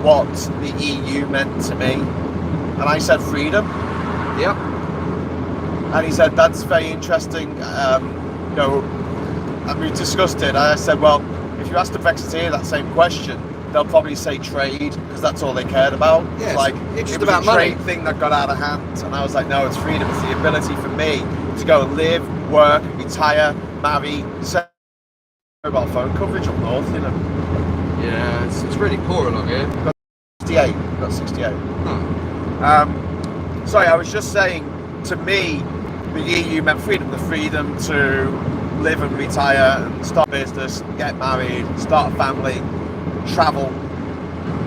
what the EU meant to me, and I said freedom. Yep. And he said, that's very interesting. And we discussed it. I said, well, if you ask the Brexiteer that same question, they'll probably say trade, because that's all they cared about. Yes, it's just it was about a money. trade thing that got out of hand. And I was like, no, it's freedom. It's the ability for me to go and live, work, retire, marry, set mobile phone coverage up north, you know. Yeah, it's really poor along here. Got 68. Huh. Sorry, I was just saying, to me, the EU meant freedom. The freedom to live and retire and start a business, get married, start a family, travel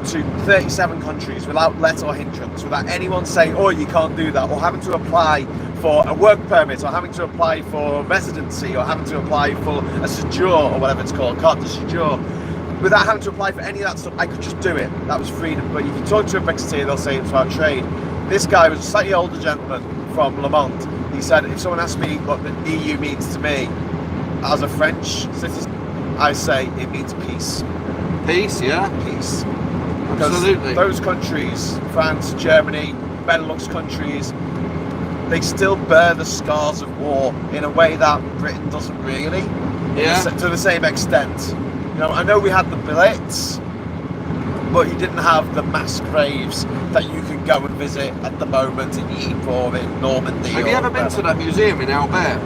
to 37 countries without let or hindrance, without anyone saying, oh, you can't do that, or having to apply for a work permit, or having to apply for residency, or having to apply for a séjour, or whatever it's called, carte de séjour. Without having to apply for any of that stuff, I could just do it. That was freedom. But if you talk to a Brexiteer, they'll say it's about trade. This guy was a slightly older gentleman from Le Monde. He said, if someone asks me what the EU means to me as a French citizen, I say it means peace. Peace, yeah? Peace. Because Absolutely. those countries, France, Germany, Benelux countries, they still bear the scars of war in a way that Britain doesn't really. Yeah. To the same extent. You know, I know we had the Blitz, but you didn't have the mass graves that you can go and visit at the moment in Ypres or in Normandy. Have you ever been to that museum in Albert?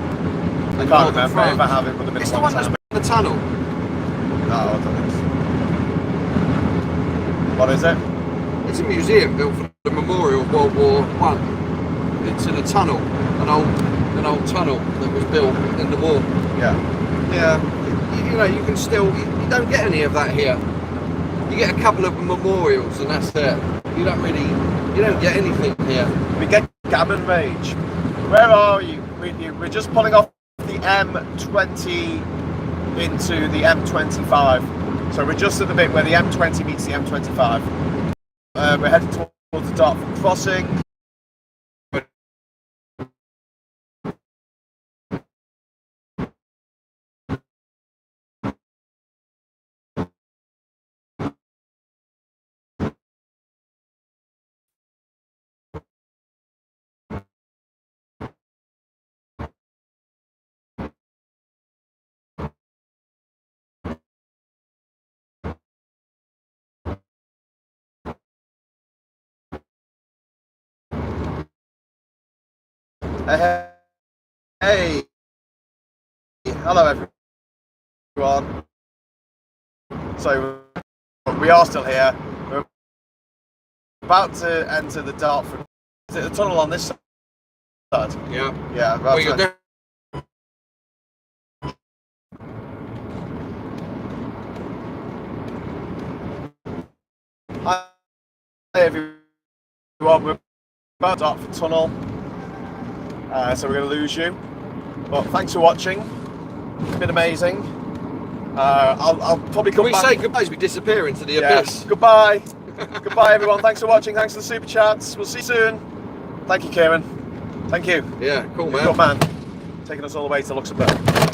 I can't remember if I have. It would have been It's a the long one that's time. in the tunnel. No, I don't think so. What is it? It's a museum built for the memorial of World War I. It's in a tunnel, an old tunnel that was built in the war. Yeah. Yeah. You know, you can still, you don't get any of that here. You get a couple of memorials and that's it. You don't get anything here. We get gammon rage. Where are you? We're just pulling off the M20 into the M25. So we're just at the bit where the M20 meets the M25. We're heading towards the Dartford crossing. Hey, hello everyone. So we are still here. We're about to enter the Dartford. Is it the tunnel on this side? Yeah. Yeah. Well, you're there. Hi everyone. We're about Dartford tunnel. So we're going to lose you. But thanks for watching. It's been amazing. I'll probably come Can we back. say goodbye as we disappear into the abyss? Goodbye. Goodbye everyone. Thanks for watching. Thanks for the super chats. We'll see you soon. Thank you, Ciaran. Thank you. Yeah, cool, man. Good man. Taking us all the way to Luxembourg.